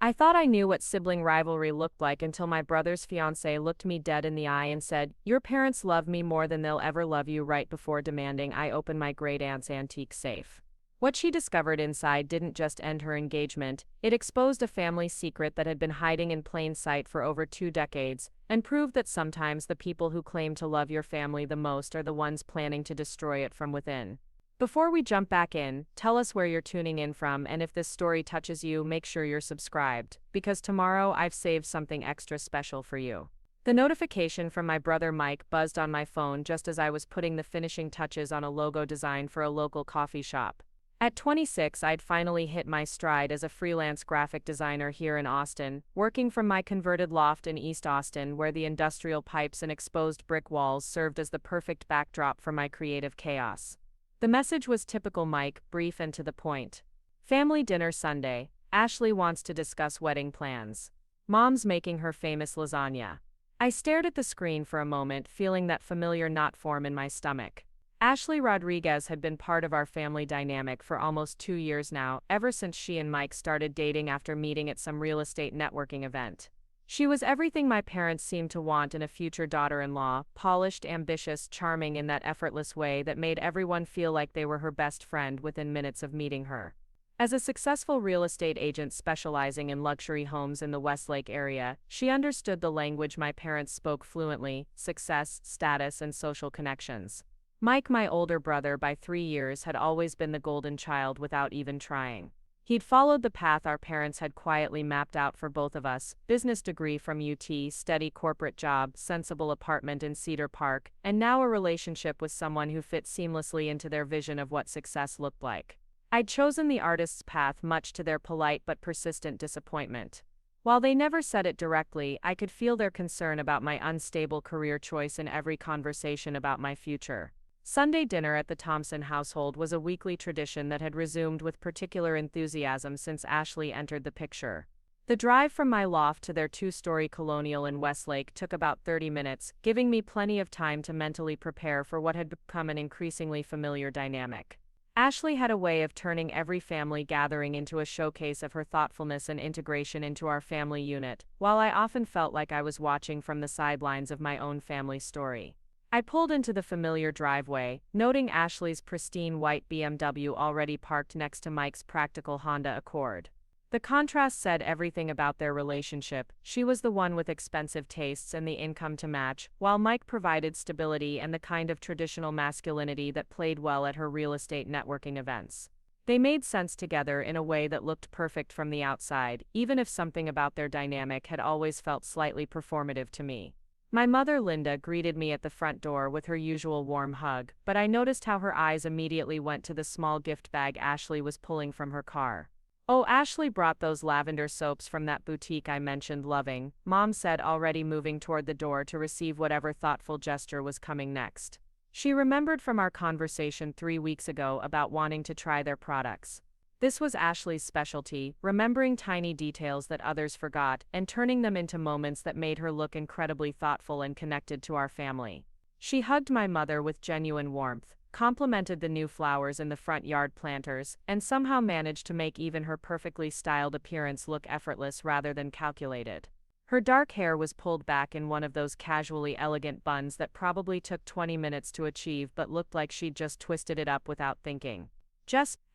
I thought I knew what sibling rivalry looked like until my brother's fiancée looked me dead in the eye and said, "Your parents love me more than they'll ever love you," right before demanding I open my great aunt's antique safe. What she discovered inside didn't just end her engagement, it exposed a family secret that had been hiding in plain sight for over 2 decades, and proved that sometimes the people who claim to love your family the most are the ones planning to destroy it from within. Before we jump back in, tell us where you're tuning in from, and if this story touches you, make sure you're subscribed, because tomorrow I've saved something extra special for you. The notification from my brother Mike buzzed on my phone just as I was putting the finishing touches on a logo design for a local coffee shop. At 26, I'd finally hit my stride as a freelance graphic designer here in Austin, working from my converted loft in East Austin, where the industrial pipes and exposed brick walls served as the perfect backdrop for my creative chaos. The message was typical Mike, brief and to the point. Family dinner Sunday. Ashley wants to discuss wedding plans. Mom's making her famous lasagna. I stared at the screen for a moment, feeling that familiar knot form in my stomach. Ashley Rodriguez had been part of our family dynamic for almost 2 years now, ever since she and Mike started dating after meeting at some real estate networking event. She was everything my parents seemed to want in a future daughter-in-law: polished, ambitious, charming in that effortless way that made everyone feel like they were her best friend within minutes of meeting her. As a successful real estate agent specializing in luxury homes in the Westlake area, she understood the language my parents spoke fluently: success, status, and social connections. Mike, my older brother by 3 years, had always been the golden child without even trying. He'd followed the path our parents had quietly mapped out for both of us: business degree from UT, steady corporate job, sensible apartment in Cedar Park, and now a relationship with someone who fit seamlessly into their vision of what success looked like. I'd chosen the artist's path, much to their polite but persistent disappointment. While they never said it directly, I could feel their concern about my unstable career choice in every conversation about my future. Sunday dinner at the Thompson household was a weekly tradition that had resumed with particular enthusiasm since Ashley entered the picture. The drive from my loft to their 2-story colonial in Westlake took about 30 minutes, giving me plenty of time to mentally prepare for what had become an increasingly familiar dynamic. Ashley had a way of turning every family gathering into a showcase of her thoughtfulness and integration into our family unit, while I often felt like I was watching from the sidelines of my own family story. I pulled into the familiar driveway, noting Ashley's pristine white BMW already parked next to Mike's practical Honda Accord. The contrast said everything about their relationship. She was the one with expensive tastes and the income to match, while Mike provided stability and the kind of traditional masculinity that played well at her real estate networking events. They made sense together in a way that looked perfect from the outside, even if something about their dynamic had always felt slightly performative to me. My mother, Linda, greeted me at the front door with her usual warm hug, but I noticed how her eyes immediately went to the small gift bag Ashley was pulling from her car. "Oh, Ashley brought those lavender soaps from that boutique I mentioned loving," Mom said, already moving toward the door to receive whatever thoughtful gesture was coming next. She remembered from our conversation 3 weeks ago about wanting to try their products. This was Ashley's specialty: remembering tiny details that others forgot, and turning them into moments that made her look incredibly thoughtful and connected to our family. She hugged my mother with genuine warmth, complimented the new flowers in the front yard planters, and somehow managed to make even her perfectly styled appearance look effortless rather than calculated. Her dark hair was pulled back in one of those casually elegant buns that probably took 20 minutes to achieve but looked like she'd just twisted it up without thinking.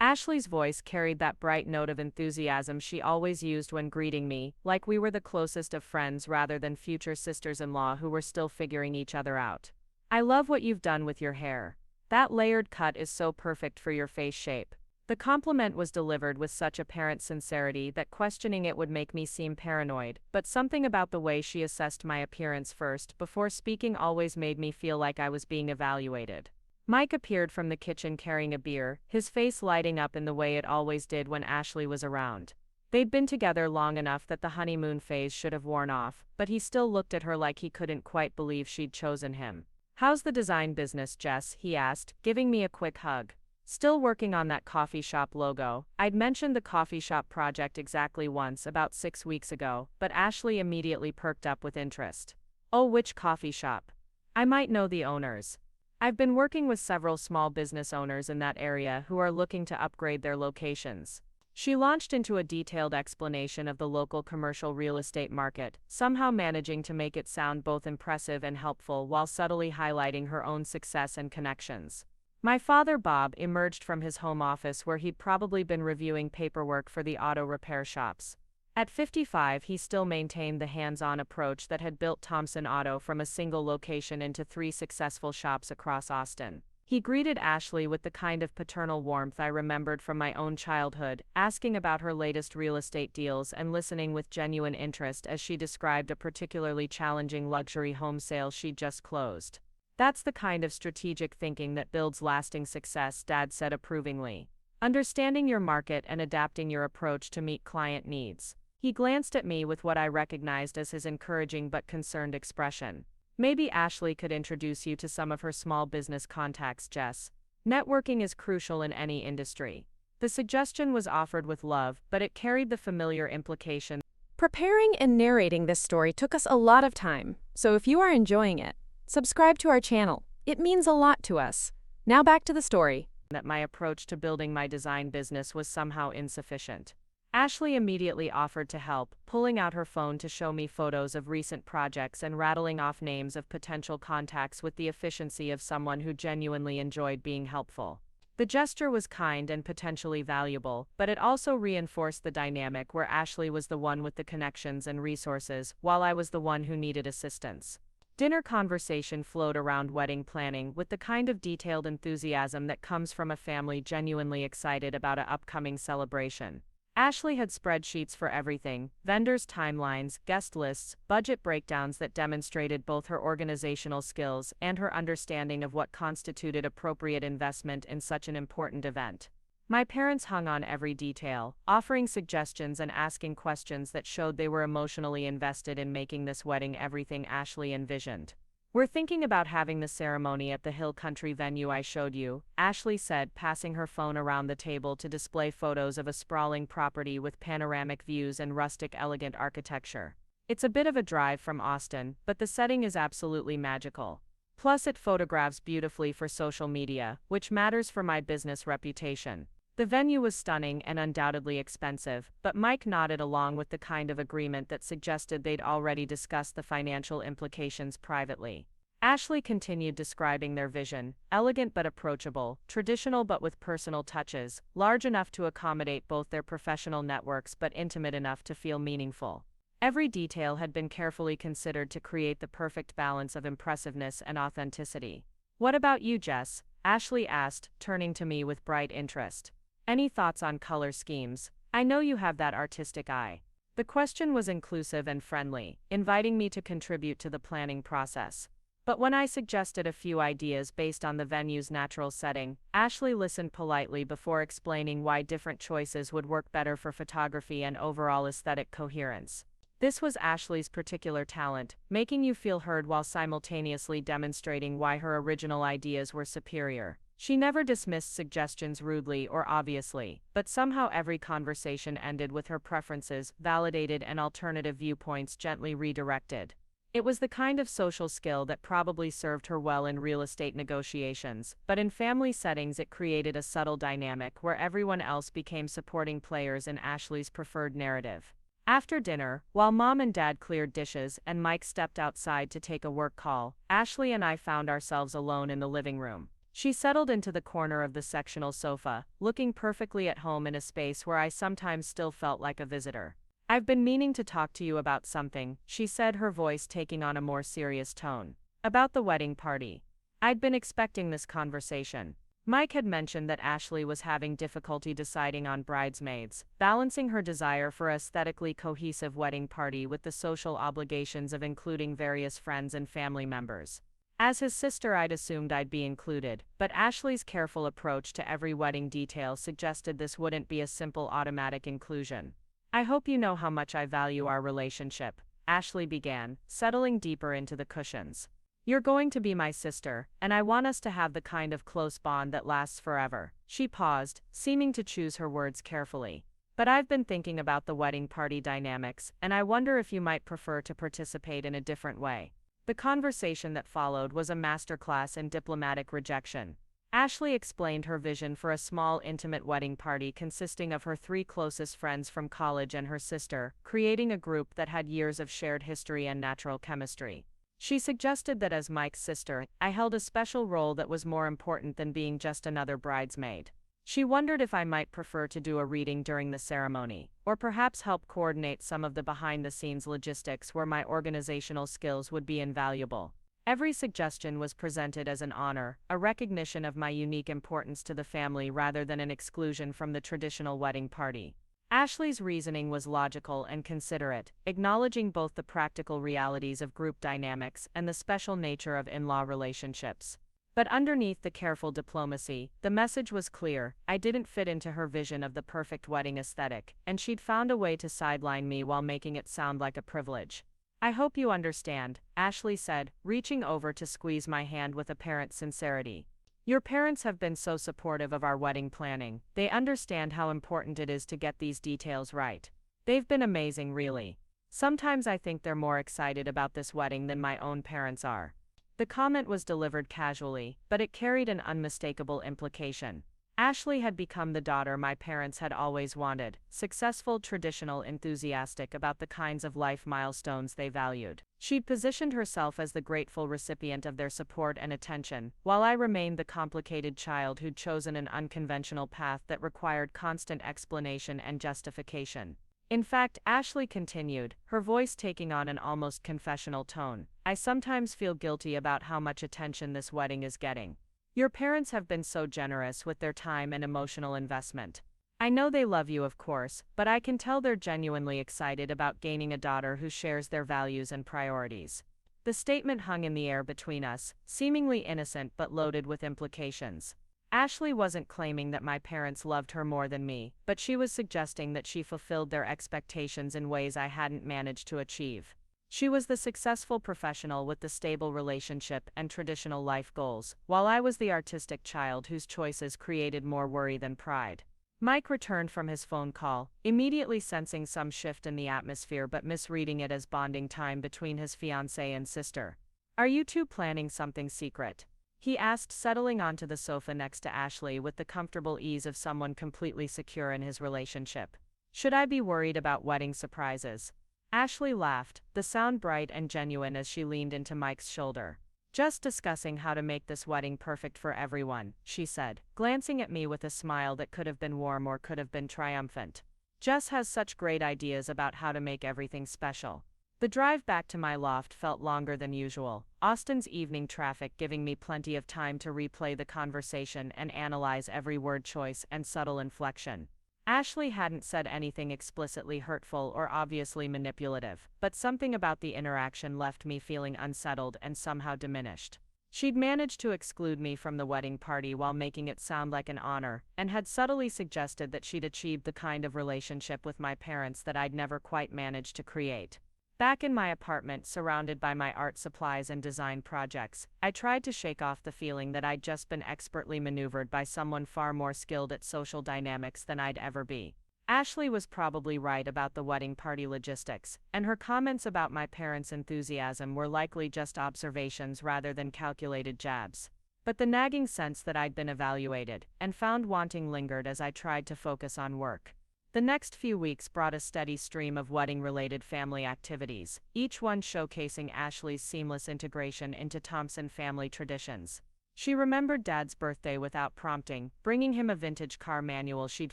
Ashley's voice carried that bright note of enthusiasm she always used when greeting me, like we were the closest of friends rather than future sisters-in-law who were still figuring each other out. "I love what you've done with your hair. That layered cut is so perfect for your face shape." The compliment was delivered with such apparent sincerity that questioning it would make me seem paranoid, but something about the way she assessed my appearance first before speaking always made me feel like I was being evaluated. Mike appeared from the kitchen carrying a beer, his face lighting up in the way it always did when Ashley was around. They'd been together long enough that the honeymoon phase should have worn off, but he still looked at her like he couldn't quite believe she'd chosen him. "How's the design business, Jess?" he asked, giving me a quick hug. "Still working on that coffee shop logo." I'd mentioned the coffee shop project exactly once, about 6 weeks ago, but Ashley immediately perked up with interest. "Oh, which coffee shop? I might know the owners. I've been working with several small business owners in that area who are looking to upgrade their locations." She launched into a detailed explanation of the local commercial real estate market, somehow managing to make it sound both impressive and helpful while subtly highlighting her own success and connections. My father, Bob, emerged from his home office where he'd probably been reviewing paperwork for the auto repair shops. At 55, he still maintained the hands-on approach that had built Thompson Auto from a single location into 3 successful shops across Austin. He greeted Ashley with the kind of paternal warmth I remembered from my own childhood, asking about her latest real estate deals and listening with genuine interest as she described a particularly challenging luxury home sale she'd just closed. "That's the kind of strategic thinking that builds lasting success," Dad said approvingly. "Understanding your market and adapting your approach to meet client needs." He glanced at me with what I recognized as his encouraging but concerned expression. "Maybe Ashley could introduce you to some of her small business contacts, Jess. Networking is crucial in any industry." The suggestion was offered with love, but it carried the familiar implication. Preparing and narrating this story took us a lot of time, so if you are enjoying it, subscribe to our channel. It means a lot to us. Now back to the story. That my approach to building my design business was somehow insufficient. Ashley immediately offered to help, pulling out her phone to show me photos of recent projects and rattling off names of potential contacts with the efficiency of someone who genuinely enjoyed being helpful. The gesture was kind and potentially valuable, but it also reinforced the dynamic where Ashley was the one with the connections and resources, while I was the one who needed assistance. Dinner conversation flowed around wedding planning with the kind of detailed enthusiasm that comes from a family genuinely excited about an upcoming celebration. Ashley had spreadsheets for everything: vendors' timelines, guest lists, budget breakdowns that demonstrated both her organizational skills and her understanding of what constituted appropriate investment in such an important event. My parents hung on every detail, offering suggestions and asking questions that showed they were emotionally invested in making this wedding everything Ashley envisioned. "We're thinking about having the ceremony at the Hill Country venue I showed you," Ashley said, passing her phone around the table to display photos of a sprawling property with panoramic views and rustic elegant architecture. "It's a bit of a drive from Austin, but the setting is absolutely magical. Plus it photographs beautifully for social media, which matters for my business reputation." The venue was stunning and undoubtedly expensive, but Mike nodded along with the kind of agreement that suggested they'd already discussed the financial implications privately. Ashley continued describing their vision: elegant but approachable, traditional but with personal touches, large enough to accommodate both their professional networks but intimate enough to feel meaningful. Every detail had been carefully considered to create the perfect balance of impressiveness and authenticity. "What about you, Jess?" Ashley asked, turning to me with bright interest. "Any thoughts on color schemes? I know you have that artistic eye." The question was inclusive and friendly, inviting me to contribute to the planning process. But when I suggested a few ideas based on the venue's natural setting, Ashley listened politely before explaining why different choices would work better for photography and overall aesthetic coherence. This was Ashley's particular talent, making you feel heard while simultaneously demonstrating why her original ideas were superior. She never dismissed suggestions rudely or obviously, but somehow every conversation ended with her preferences validated and alternative viewpoints gently redirected. It was the kind of social skill that probably served her well in real estate negotiations, but in family settings it created a subtle dynamic where everyone else became supporting players in Ashley's preferred narrative. After dinner, while Mom and Dad cleared dishes and Mike stepped outside to take a work call, Ashley and I found ourselves alone in the living room. She settled into the corner of the sectional sofa, looking perfectly at home in a space where I sometimes still felt like a visitor. "I've been meaning to talk to you about something," she said, her voice taking on a more serious tone. "About the wedding party." I'd been expecting this conversation. Mike had mentioned that Ashley was having difficulty deciding on bridesmaids, balancing her desire for an aesthetically cohesive wedding party with the social obligations of including various friends and family members. As his sister, I'd assumed I'd be included, but Ashley's careful approach to every wedding detail suggested this wouldn't be a simple automatic inclusion. "I hope you know how much I value our relationship," Ashley began, settling deeper into the cushions. "You're going to be my sister, and I want us to have the kind of close bond that lasts forever." She paused, seeming to choose her words carefully. "But I've been thinking about the wedding party dynamics, and I wonder if you might prefer to participate in a different way." The conversation that followed was a masterclass in diplomatic rejection. Ashley explained her vision for a small, intimate wedding party consisting of her three closest friends from college and her sister, creating a group that had years of shared history and natural chemistry. She suggested that as Mike's sister, I held a special role that was more important than being just another bridesmaid. She wondered if I might prefer to do a reading during the ceremony, or perhaps help coordinate some of the behind-the-scenes logistics where my organizational skills would be invaluable. Every suggestion was presented as an honor, a recognition of my unique importance to the family rather than an exclusion from the traditional wedding party. Ashley's reasoning was logical and considerate, acknowledging both the practical realities of group dynamics and the special nature of in-law relationships. But underneath the careful diplomacy, the message was clear: I didn't fit into her vision of the perfect wedding aesthetic, and she'd found a way to sideline me while making it sound like a privilege. "I hope you understand," Ashley said, reaching over to squeeze my hand with apparent sincerity. "Your parents have been so supportive of our wedding planning. They understand how important it is to get these details right. They've been amazing, really. Sometimes I think they're more excited about this wedding than my own parents are." The comment was delivered casually, but it carried an unmistakable implication. Ashley had become the daughter my parents had always wanted: successful, traditional, enthusiastic about the kinds of life milestones they valued. She'd positioned herself as the grateful recipient of their support and attention, while I remained the complicated child who'd chosen an unconventional path that required constant explanation and justification. In fact, Ashley continued, her voice taking on an almost confessional tone, "I sometimes feel guilty about how much attention this wedding is getting. Your parents have been so generous with their time and emotional investment. I know they love you, of course, but I can tell they're genuinely excited about gaining a daughter who shares their values and priorities." The statement hung in the air between us, seemingly innocent but loaded with implications. Ashley wasn't claiming that my parents loved her more than me, but she was suggesting that she fulfilled their expectations in ways I hadn't managed to achieve. She was the successful professional with the stable relationship and traditional life goals, while I was the artistic child whose choices created more worry than pride. Mike returned from his phone call, immediately sensing some shift in the atmosphere but misreading it as bonding time between his fiancée and sister. "Are you two planning something secret?" he asked, settling onto the sofa next to Ashley with the comfortable ease of someone completely secure in his relationship. "Should I be worried about wedding surprises?" Ashley laughed, the sound bright and genuine as she leaned into Mike's shoulder. "Just discussing how to make this wedding perfect for everyone," she said, glancing at me with a smile that could have been warm or could have been triumphant. "Jess has such great ideas about how to make everything special." The drive back to my loft felt longer than usual, Austin's evening traffic giving me plenty of time to replay the conversation and analyze every word choice and subtle inflection. Ashley hadn't said anything explicitly hurtful or obviously manipulative, but something about the interaction left me feeling unsettled and somehow diminished. She'd managed to exclude me from the wedding party while making it sound like an honor, and had subtly suggested that she'd achieved the kind of relationship with my parents that I'd never quite managed to create. Back in my apartment, surrounded by my art supplies and design projects, I tried to shake off the feeling that I'd just been expertly maneuvered by someone far more skilled at social dynamics than I'd ever be. Ashley was probably right about the wedding party logistics, and her comments about my parents' enthusiasm were likely just observations rather than calculated jabs. But the nagging sense that I'd been evaluated and found wanting lingered as I tried to focus on work. The next few weeks brought a steady stream of wedding-related family activities, each one showcasing Ashley's seamless integration into Thompson family traditions. She remembered Dad's birthday without prompting, bringing him a vintage car manual she'd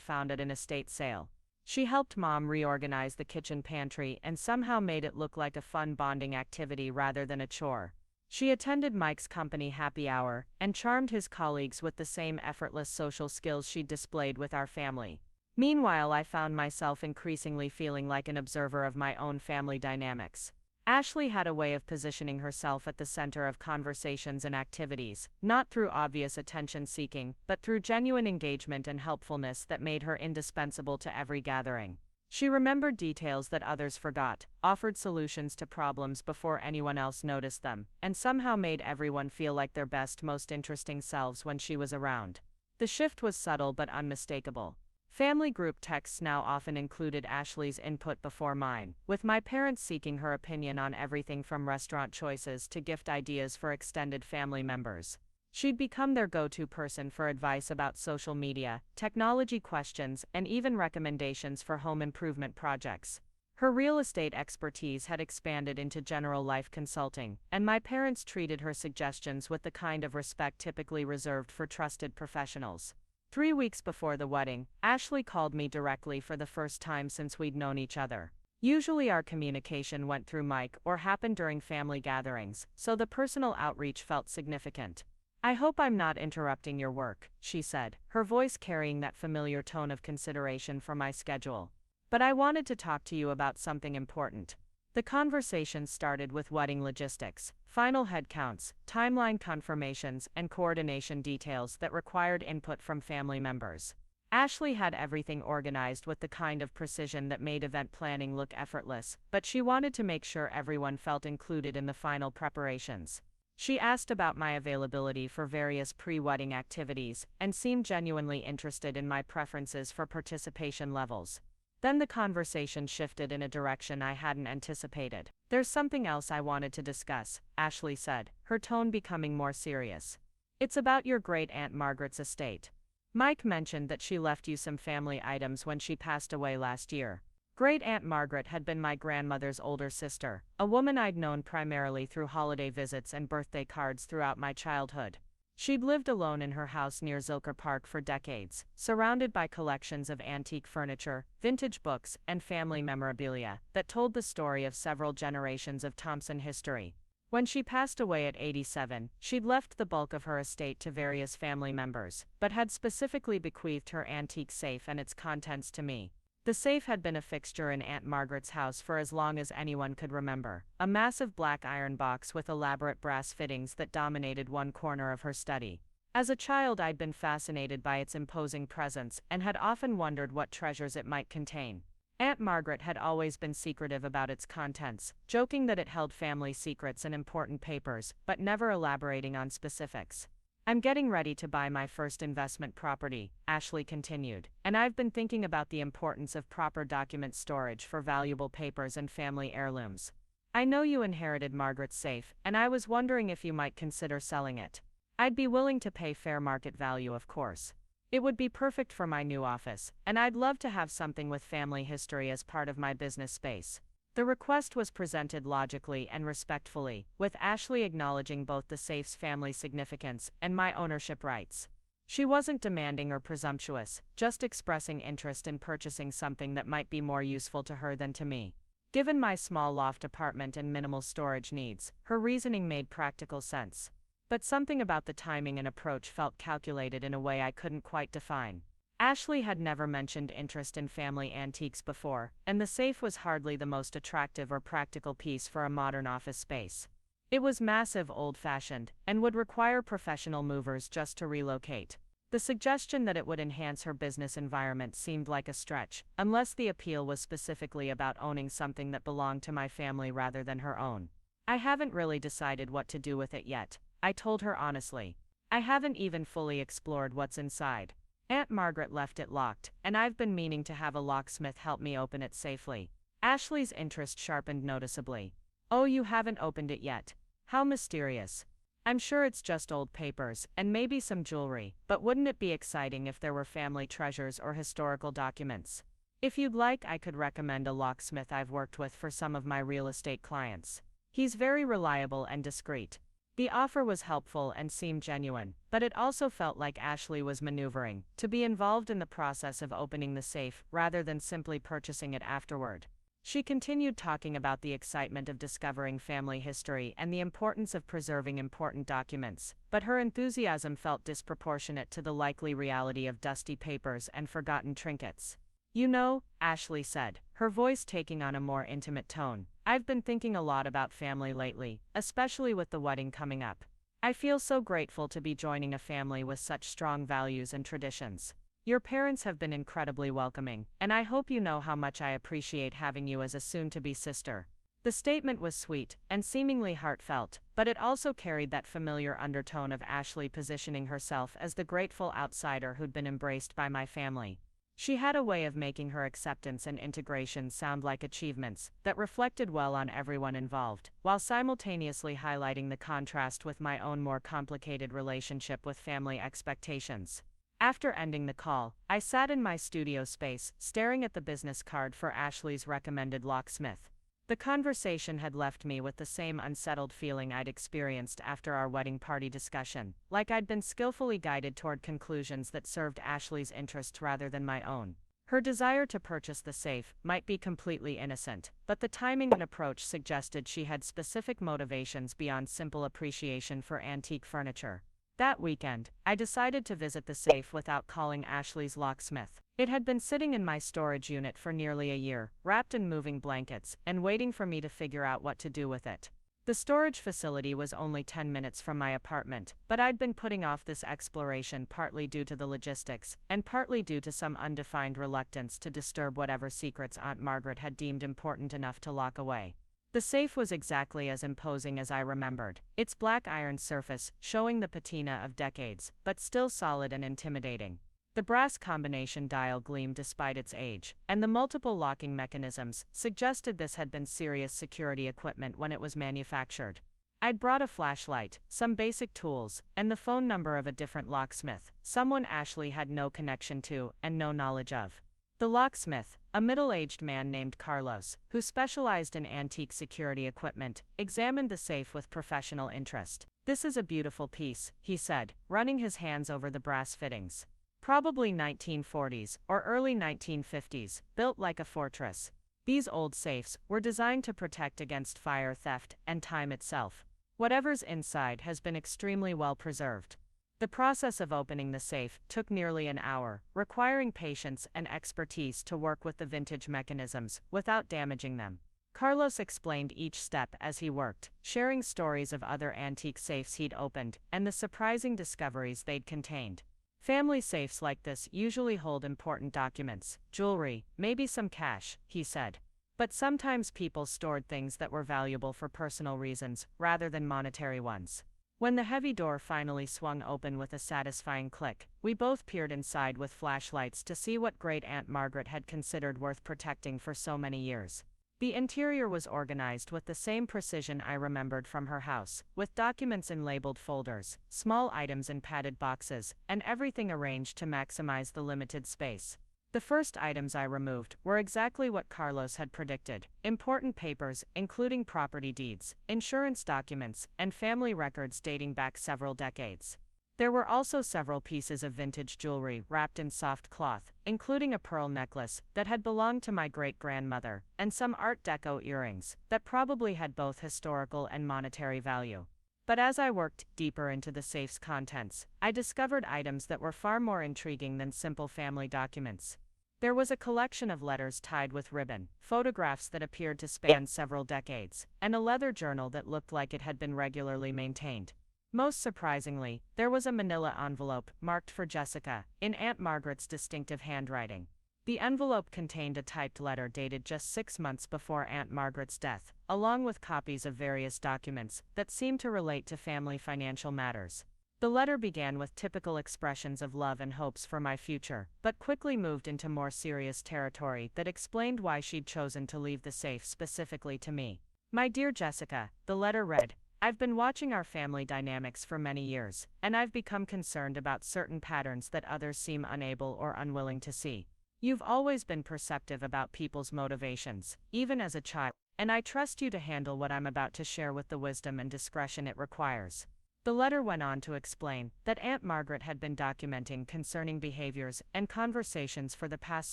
found at an estate sale. She helped Mom reorganize the kitchen pantry and somehow made it look like a fun bonding activity rather than a chore. She attended Mike's company happy hour and charmed his colleagues with the same effortless social skills she'd displayed with our family. Meanwhile, I found myself increasingly feeling like an observer of my own family dynamics. Ashley had a way of positioning herself at the center of conversations and activities, not through obvious attention-seeking, but through genuine engagement and helpfulness that made her indispensable to every gathering. She remembered details that others forgot, offered solutions to problems before anyone else noticed them, and somehow made everyone feel like their best, most interesting selves when she was around. The shift was subtle but unmistakable. Family group texts now often included Ashley's input before mine, with my parents seeking her opinion on everything from restaurant choices to gift ideas for extended family members. She'd become their go-to person for advice about social media, technology questions, and even recommendations for home improvement projects. Her real estate expertise had expanded into general life consulting, and my parents treated her suggestions with the kind of respect typically reserved for trusted professionals. 3 weeks before the wedding, Ashley called me directly for the first time since we'd known each other. Usually our communication went through Mike or happened during family gatherings, so the personal outreach felt significant. "I hope I'm not interrupting your work," she said, her voice carrying that familiar tone of consideration for my schedule. "But I wanted to talk to you about something important." The conversation started with wedding logistics, final headcounts, timeline confirmations, and coordination details that required input from family members. Ashley had everything organized with the kind of precision that made event planning look effortless, but she wanted to make sure everyone felt included in the final preparations. She asked about my availability for various pre-wedding activities and seemed genuinely interested in my preferences for participation levels. Then the conversation shifted in a direction I hadn't anticipated. "There's something else I wanted to discuss," Ashley said, her tone becoming more serious. "It's about your great-aunt Margaret's estate. Mike mentioned that she left you some family items when she passed away last year." Great-aunt Margaret had been my grandmother's older sister, a woman I'd known primarily through holiday visits and birthday cards throughout my childhood. She'd lived alone in her house near Cedar Park for decades, surrounded by collections of antique furniture, vintage books, and family memorabilia that told the story of several generations of Thompson history. When she passed away at 87, she'd left the bulk of her estate to various family members, but had specifically bequeathed her antique safe and its contents to me. The safe had been a fixture in Aunt Margaret's house for as long as anyone could remember, a massive black iron box with elaborate brass fittings that dominated one corner of her study. As a child, I'd been fascinated by its imposing presence and had often wondered what treasures it might contain. Aunt Margaret had always been secretive about its contents, joking that it held family secrets and important papers, but never elaborating on specifics. "I'm getting ready to buy my first investment property," Ashley continued, "and I've been thinking about the importance of proper document storage for valuable papers and family heirlooms. I know you inherited Margaret's safe, and I was wondering if you might consider selling it. I'd be willing to pay fair market value, of course. It would be perfect for my new office, and I'd love to have something with family history as part of my business space." The request was presented logically and respectfully, with Ashley acknowledging both the safe's family significance and my ownership rights. She wasn't demanding or presumptuous, just expressing interest in purchasing something that might be more useful to her than to me. Given my small loft apartment and minimal storage needs, her reasoning made practical sense. But something about the timing and approach felt calculated in a way I couldn't quite define. Ashley had never mentioned interest in family antiques before, and the safe was hardly the most attractive or practical piece for a modern office space. It was massive, old-fashioned, and would require professional movers just to relocate. The suggestion that it would enhance her business environment seemed like a stretch, unless the appeal was specifically about owning something that belonged to my family rather than her own. "I haven't really decided what to do with it yet," I told her honestly. "I haven't even fully explored what's inside. Aunt Margaret left it locked, and I've been meaning to have a locksmith help me open it safely." Ashley's interest sharpened noticeably. "Oh, you haven't opened it yet? How mysterious. I'm sure it's just old papers, and maybe some jewelry, but wouldn't it be exciting if there were family treasures or historical documents? If you'd like, I could recommend a locksmith I've worked with for some of my real estate clients. He's very reliable and discreet." The offer was helpful and seemed genuine, but it also felt like Ashley was maneuvering to be involved in the process of opening the safe rather than simply purchasing it afterward. She continued talking about the excitement of discovering family history and the importance of preserving important documents, but her enthusiasm felt disproportionate to the likely reality of dusty papers and forgotten trinkets. "You know," Ashley said, her voice taking on a more intimate tone, "I've been thinking a lot about family lately, especially with the wedding coming up. I feel so grateful to be joining a family with such strong values and traditions. Your parents have been incredibly welcoming, and I hope you know how much I appreciate having you as a soon-to-be sister." The statement was sweet and seemingly heartfelt, but it also carried that familiar undertone of Ashley positioning herself as the grateful outsider who'd been embraced by my family. She had a way of making her acceptance and integration sound like achievements that reflected well on everyone involved, while simultaneously highlighting the contrast with my own more complicated relationship with family expectations. After ending the call, I sat in my studio space, staring at the business card for Ashley's recommended locksmith. The conversation had left me with the same unsettled feeling I'd experienced after our wedding party discussion, like I'd been skillfully guided toward conclusions that served Ashley's interests rather than my own. Her desire to purchase the safe might be completely innocent, but the timing and approach suggested she had specific motivations beyond simple appreciation for antique furniture. That weekend, I decided to visit the safe without calling Ashley's locksmith. It had been sitting in my storage unit for nearly a year, wrapped in moving blankets, and waiting for me to figure out what to do with it. The storage facility was only 10 minutes from my apartment, but I'd been putting off this exploration partly due to the logistics, and partly due to some undefined reluctance to disturb whatever secrets Aunt Margaret had deemed important enough to lock away. The safe was exactly as imposing as I remembered, its black iron surface showing the patina of decades, but still solid and intimidating. The brass combination dial gleamed despite its age, and the multiple locking mechanisms suggested this had been serious security equipment when it was manufactured. I'd brought a flashlight, some basic tools, and the phone number of a different locksmith, someone Ashley had no connection to and no knowledge of. The locksmith, a middle-aged man named Carlos, who specialized in antique security equipment, examined the safe with professional interest. "This is a beautiful piece," he said, running his hands over the brass fittings. "Probably 1940s or early 1950s, built like a fortress. These old safes were designed to protect against fire, theft, and time itself. Whatever's inside has been extremely well preserved." The process of opening the safe took nearly an hour, requiring patience and expertise to work with the vintage mechanisms without damaging them. Carlos explained each step as he worked, sharing stories of other antique safes he'd opened and the surprising discoveries they'd contained. "Family safes like this usually hold important documents, jewelry, maybe some cash," he said. "But sometimes people stored things that were valuable for personal reasons rather than monetary ones." When the heavy door finally swung open with a satisfying click, we both peered inside with flashlights to see what great Aunt Margaret had considered worth protecting for so many years. The interior was organized with the same precision I remembered from her house, with documents in labeled folders, small items in padded boxes, and everything arranged to maximize the limited space. The first items I removed were exactly what Carlos had predicted: important papers, including property deeds, insurance documents, and family records dating back several decades. There were also several pieces of vintage jewelry wrapped in soft cloth, including a pearl necklace that had belonged to my great-grandmother, and some Art Deco earrings that probably had both historical and monetary value. But as I worked deeper into the safe's contents, I discovered items that were far more intriguing than simple family documents. There was a collection of letters tied with ribbon, photographs that appeared to span several decades, and a leather journal that looked like it had been regularly maintained. Most surprisingly, there was a manila envelope marked for Jessica, in Aunt Margaret's distinctive handwriting. The envelope contained a typed letter dated just 6 months before Aunt Margaret's death, along with copies of various documents that seemed to relate to family financial matters. The letter began with typical expressions of love and hopes for my future, but quickly moved into more serious territory that explained why she'd chosen to leave the safe specifically to me. "My dear Jessica," the letter read, "I've been watching our family dynamics for many years, and I've become concerned about certain patterns that others seem unable or unwilling to see. You've always been perceptive about people's motivations, even as a child, and I trust you to handle what I'm about to share with the wisdom and discretion it requires." The letter went on to explain that Aunt Margaret had been documenting concerning behaviors and conversations for the past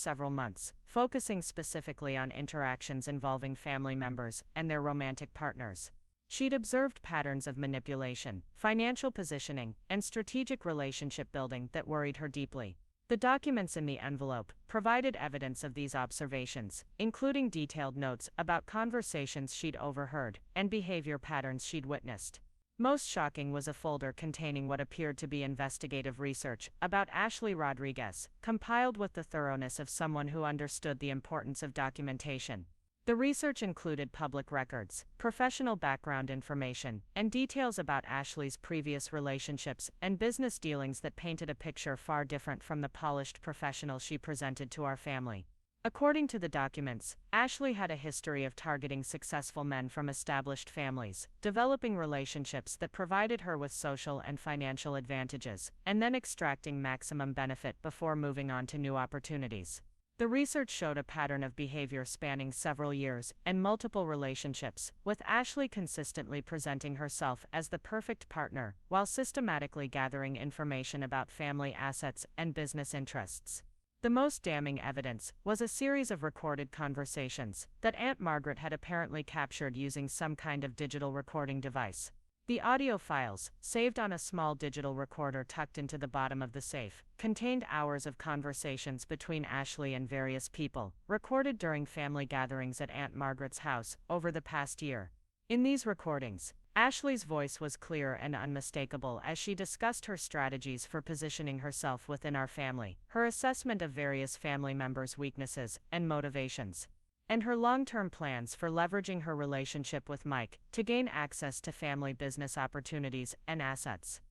several months, focusing specifically on interactions involving family members and their romantic partners. She'd observed patterns of manipulation, financial positioning, and strategic relationship building that worried her deeply. The documents in the envelope provided evidence of these observations, including detailed notes about conversations she'd overheard and behavior patterns she'd witnessed. Most shocking was a folder containing what appeared to be investigative research about Ashley Rodriguez, compiled with the thoroughness of someone who understood the importance of documentation. The research included public records, professional background information, and details about Ashley's previous relationships and business dealings that painted a picture far different from the polished professional she presented to our family. According to the documents, Ashley had a history of targeting successful men from established families, developing relationships that provided her with social and financial advantages, and then extracting maximum benefit before moving on to new opportunities. The research showed a pattern of behavior spanning several years and multiple relationships, with Ashley consistently presenting herself as the perfect partner while systematically gathering information about family assets and business interests. The most damning evidence was a series of recorded conversations that Aunt Margaret had apparently captured using some kind of digital recording device. The audio files, saved on a small digital recorder tucked into the bottom of the safe, contained hours of conversations between Ashley and various people, recorded during family gatherings at Aunt Margaret's house over the past year. In these recordings, Ashley's voice was clear and unmistakable as she discussed her strategies for positioning herself within our family, her assessment of various family members' weaknesses and motivations, and her long-term plans for leveraging her relationship with Mike to gain access to family business opportunities and assets.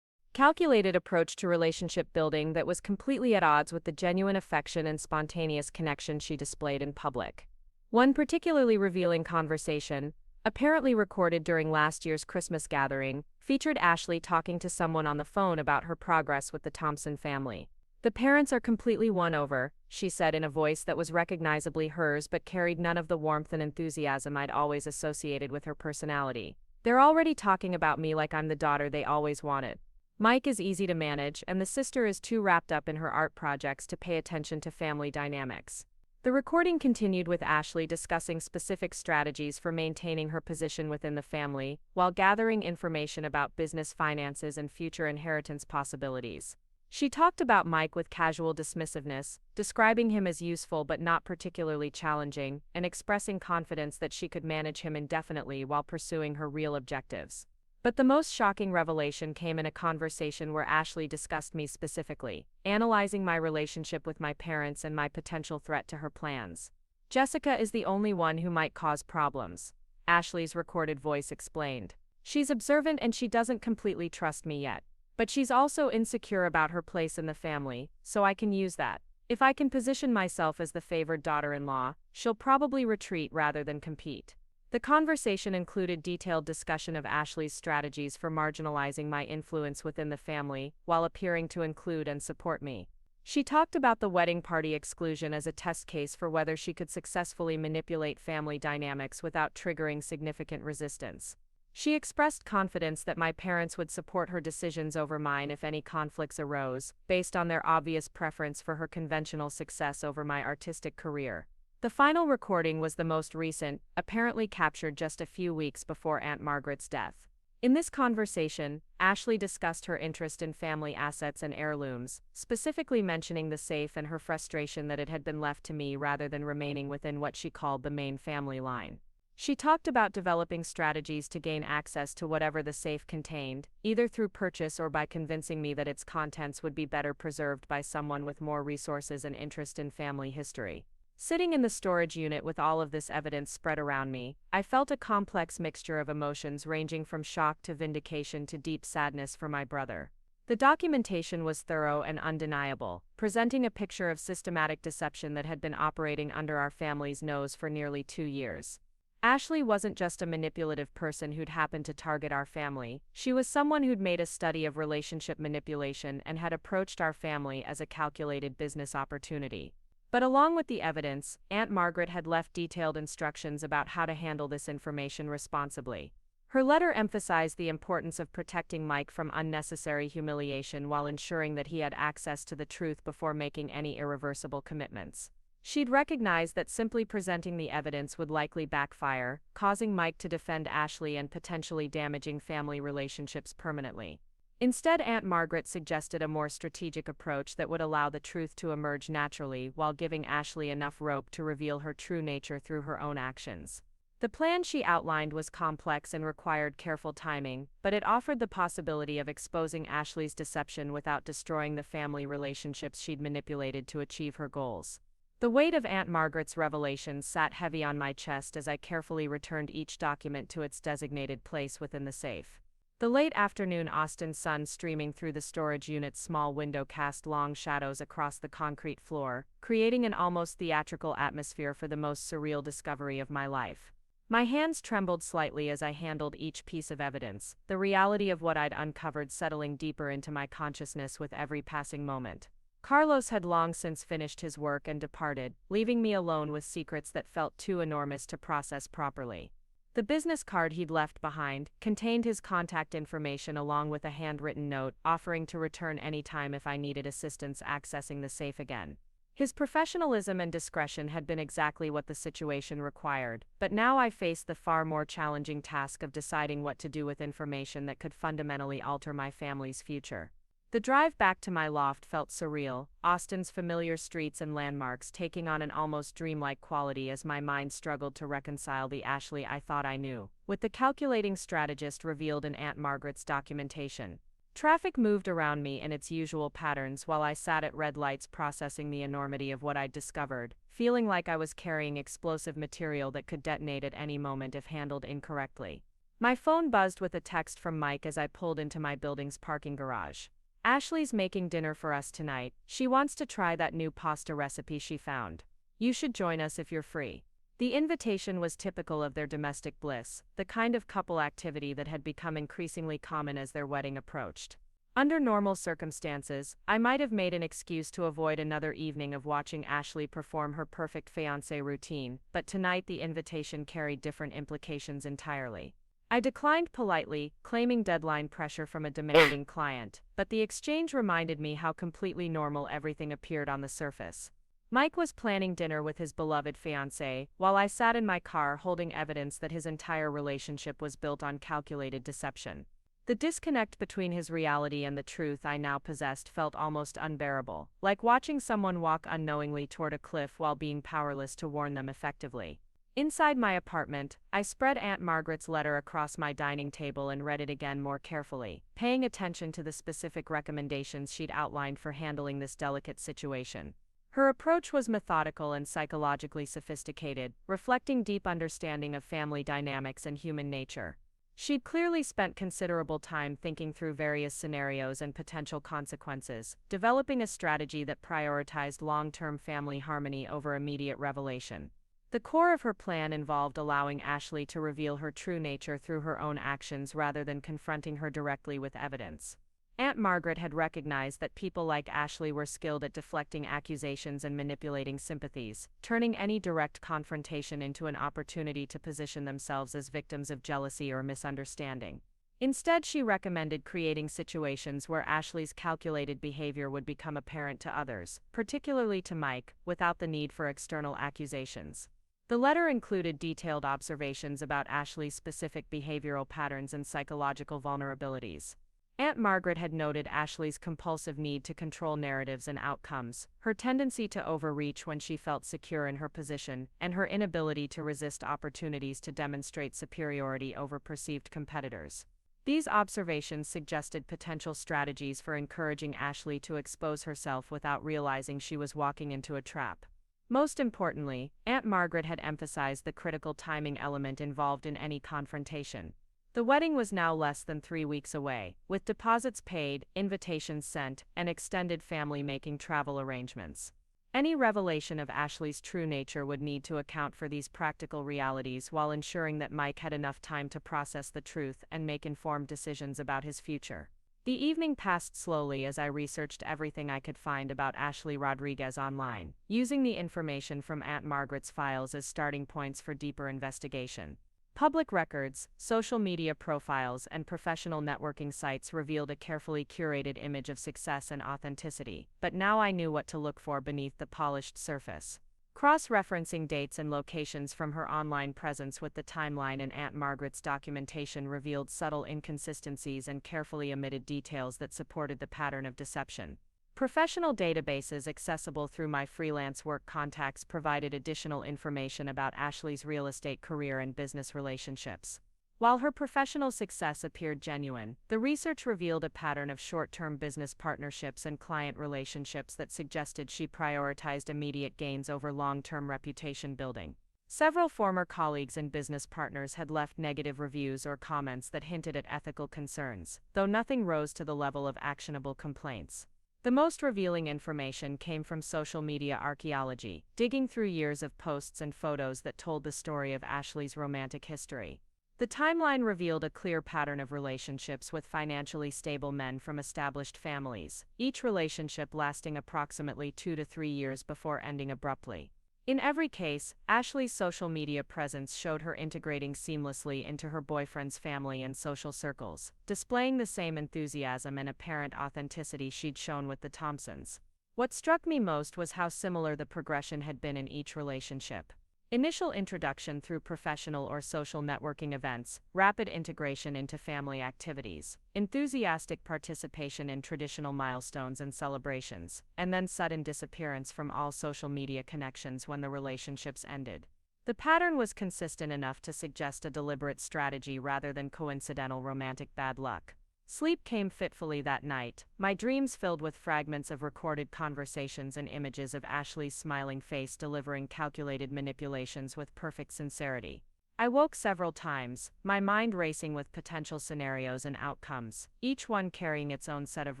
Calculated approach to relationship building that was completely at odds with the genuine affection and spontaneous connection she displayed in public. One particularly revealing conversation, apparently recorded during last year's Christmas gathering, featured Ashley talking to someone on the phone about her progress with the Thompson family. "The parents are completely won over," she said in a voice that was recognizably hers but carried none of the warmth and enthusiasm I'd always associated with her personality. "They're already talking about me like I'm the daughter they always wanted. Mike is easy to manage, and the sister is too wrapped up in her art projects to pay attention to family dynamics." The recording continued with Ashley discussing specific strategies for maintaining her position within the family, while gathering information about business finances and future inheritance possibilities. She talked about Mike with casual dismissiveness, describing him as useful but not particularly challenging, and expressing confidence that she could manage him indefinitely while pursuing her real objectives. But the most shocking revelation came in a conversation where Ashley discussed me specifically, analyzing my relationship with my parents and my potential threat to her plans. "Jessica is the only one who might cause problems," Ashley's recorded voice explained. "She's observant and she doesn't completely trust me yet. But she's also insecure about her place in the family, so I can use that. If I can position myself as the favored daughter-in-law, she'll probably retreat rather than compete." The conversation included detailed discussion of Ashley's strategies for marginalizing my influence within the family, while appearing to include and support me. She talked about the wedding party exclusion as a test case for whether she could successfully manipulate family dynamics without triggering significant resistance. She expressed confidence that my parents would support her decisions over mine if any conflicts arose, based on their obvious preference for her conventional success over my artistic career. The final recording was the most recent, apparently captured just a few weeks before Aunt Margaret's death. In this conversation, Ashley discussed her interest in family assets and heirlooms, specifically mentioning the safe and her frustration that it had been left to me rather than remaining within what she called the main family line. She talked about developing strategies to gain access to whatever the safe contained, either through purchase or by convincing me that its contents would be better preserved by someone with more resources and interest in family history. Sitting in the storage unit with all of this evidence spread around me, I felt a complex mixture of emotions ranging from shock to vindication to deep sadness for my brother. The documentation was thorough and undeniable, presenting a picture of systematic deception that had been operating under our family's nose for nearly 2 years. Ashley wasn't just a manipulative person who'd happened to target our family, she was someone who'd made a study of relationship manipulation and had approached our family as a calculated business opportunity. But along with the evidence, Aunt Margaret had left detailed instructions about how to handle this information responsibly. Her letter emphasized the importance of protecting Mike from unnecessary humiliation while ensuring that he had access to the truth before making any irreversible commitments. She'd recognized that simply presenting the evidence would likely backfire, causing Mike to defend Ashley and potentially damaging family relationships permanently. Instead, Aunt Margaret suggested a more strategic approach that would allow the truth to emerge naturally while giving Ashley enough rope to reveal her true nature through her own actions. The plan she outlined was complex and required careful timing, but it offered the possibility of exposing Ashley's deception without destroying the family relationships she'd manipulated to achieve her goals. The weight of Aunt Margaret's revelations sat heavy on my chest as I carefully returned each document to its designated place within the safe. The late afternoon Austin sun streaming through the storage unit's small window cast long shadows across the concrete floor, creating an almost theatrical atmosphere for the most surreal discovery of my life. My hands trembled slightly as I handled each piece of evidence, the reality of what I'd uncovered settling deeper into my consciousness with every passing moment. Carlos had long since finished his work and departed, leaving me alone with secrets that felt too enormous to process properly. The business card he'd left behind contained his contact information along with a handwritten note offering to return anytime if I needed assistance accessing the safe again. His professionalism and discretion had been exactly what the situation required, but now I faced the far more challenging task of deciding what to do with information that could fundamentally alter my family's future. The drive back to my loft felt surreal, Austin's familiar streets and landmarks taking on an almost dreamlike quality as my mind struggled to reconcile the Ashley I thought I knew with the calculating strategist revealed in Aunt Margaret's documentation. Traffic moved around me in its usual patterns while I sat at red lights processing the enormity of what I'd discovered, feeling like I was carrying explosive material that could detonate at any moment if handled incorrectly. My phone buzzed with a text from Mike as I pulled into my building's parking garage. Ashley's making dinner for us tonight. She wants to try that new pasta recipe she found. You should join us if you're free. The invitation was typical of their domestic bliss, the kind of couple activity that had become increasingly common as their wedding approached. Under normal circumstances, I might have made an excuse to avoid another evening of watching Ashley perform her perfect fiancé routine, but tonight the invitation carried different implications entirely. I declined politely, claiming deadline pressure from a demanding client, but the exchange reminded me how completely normal everything appeared on the surface. Mike was planning dinner with his beloved fiancée, while I sat in my car holding evidence that his entire relationship was built on calculated deception. The disconnect between his reality and the truth I now possessed felt almost unbearable, like watching someone walk unknowingly toward a cliff while being powerless to warn them effectively. Inside my apartment, I spread Aunt Margaret's letter across my dining table and read it again more carefully, paying attention to the specific recommendations she'd outlined for handling this delicate situation. Her approach was methodical and psychologically sophisticated, reflecting deep understanding of family dynamics and human nature. She'd clearly spent considerable time thinking through various scenarios and potential consequences, developing a strategy that prioritized long-term family harmony over immediate revelation. The core of her plan involved allowing Ashley to reveal her true nature through her own actions rather than confronting her directly with evidence. Aunt Margaret had recognized that people like Ashley were skilled at deflecting accusations and manipulating sympathies, turning any direct confrontation into an opportunity to position themselves as victims of jealousy or misunderstanding. Instead, she recommended creating situations where Ashley's calculated behavior would become apparent to others, particularly to Mike, without the need for external accusations. The letter included detailed observations about Ashley's specific behavioral patterns and psychological vulnerabilities. Aunt Margaret had noted Ashley's compulsive need to control narratives and outcomes, her tendency to overreach when she felt secure in her position, and her inability to resist opportunities to demonstrate superiority over perceived competitors. These observations suggested potential strategies for encouraging Ashley to expose herself without realizing she was walking into a trap. Most importantly, Aunt Margaret had emphasized the critical timing element involved in any confrontation. The wedding was now less than 3 weeks away, with deposits paid, invitations sent, and extended family making travel arrangements. Any revelation of Ashley's true nature would need to account for these practical realities while ensuring that Mike had enough time to process the truth and make informed decisions about his future. The evening passed slowly as I researched everything I could find about Ashley Rodriguez online, using the information from Aunt Margaret's files as starting points for deeper investigation. Public records, social media profiles, and professional networking sites revealed a carefully curated image of success and authenticity, but now I knew what to look for beneath the polished surface. Cross-referencing dates and locations from her online presence with the timeline in Aunt Margaret's documentation revealed subtle inconsistencies and carefully omitted details that supported the pattern of deception. Professional databases accessible through my freelance work contacts provided additional information about Ashley's real estate career and business relationships. While her professional success appeared genuine, the research revealed a pattern of short-term business partnerships and client relationships that suggested she prioritized immediate gains over long-term reputation building. Several former colleagues and business partners had left negative reviews or comments that hinted at ethical concerns, though nothing rose to the level of actionable complaints. The most revealing information came from social media archaeology, digging through years of posts and photos that told the story of Ashley's romantic history. The timeline revealed a clear pattern of relationships with financially stable men from established families, each relationship lasting approximately 2 to 3 years before ending abruptly. In every case, Ashley's social media presence showed her integrating seamlessly into her boyfriend's family and social circles, displaying the same enthusiasm and apparent authenticity she'd shown with the Thompsons. What struck me most was how similar the progression had been in each relationship. Initial introduction through professional or social networking events, rapid integration into family activities, enthusiastic participation in traditional milestones and celebrations, and then sudden disappearance from all social media connections when the relationships ended. The pattern was consistent enough to suggest a deliberate strategy rather than coincidental romantic bad luck. Sleep came fitfully that night, my dreams filled with fragments of recorded conversations and images of Ashley's smiling face delivering calculated manipulations with perfect sincerity. I woke several times, my mind racing with potential scenarios and outcomes, each one carrying its own set of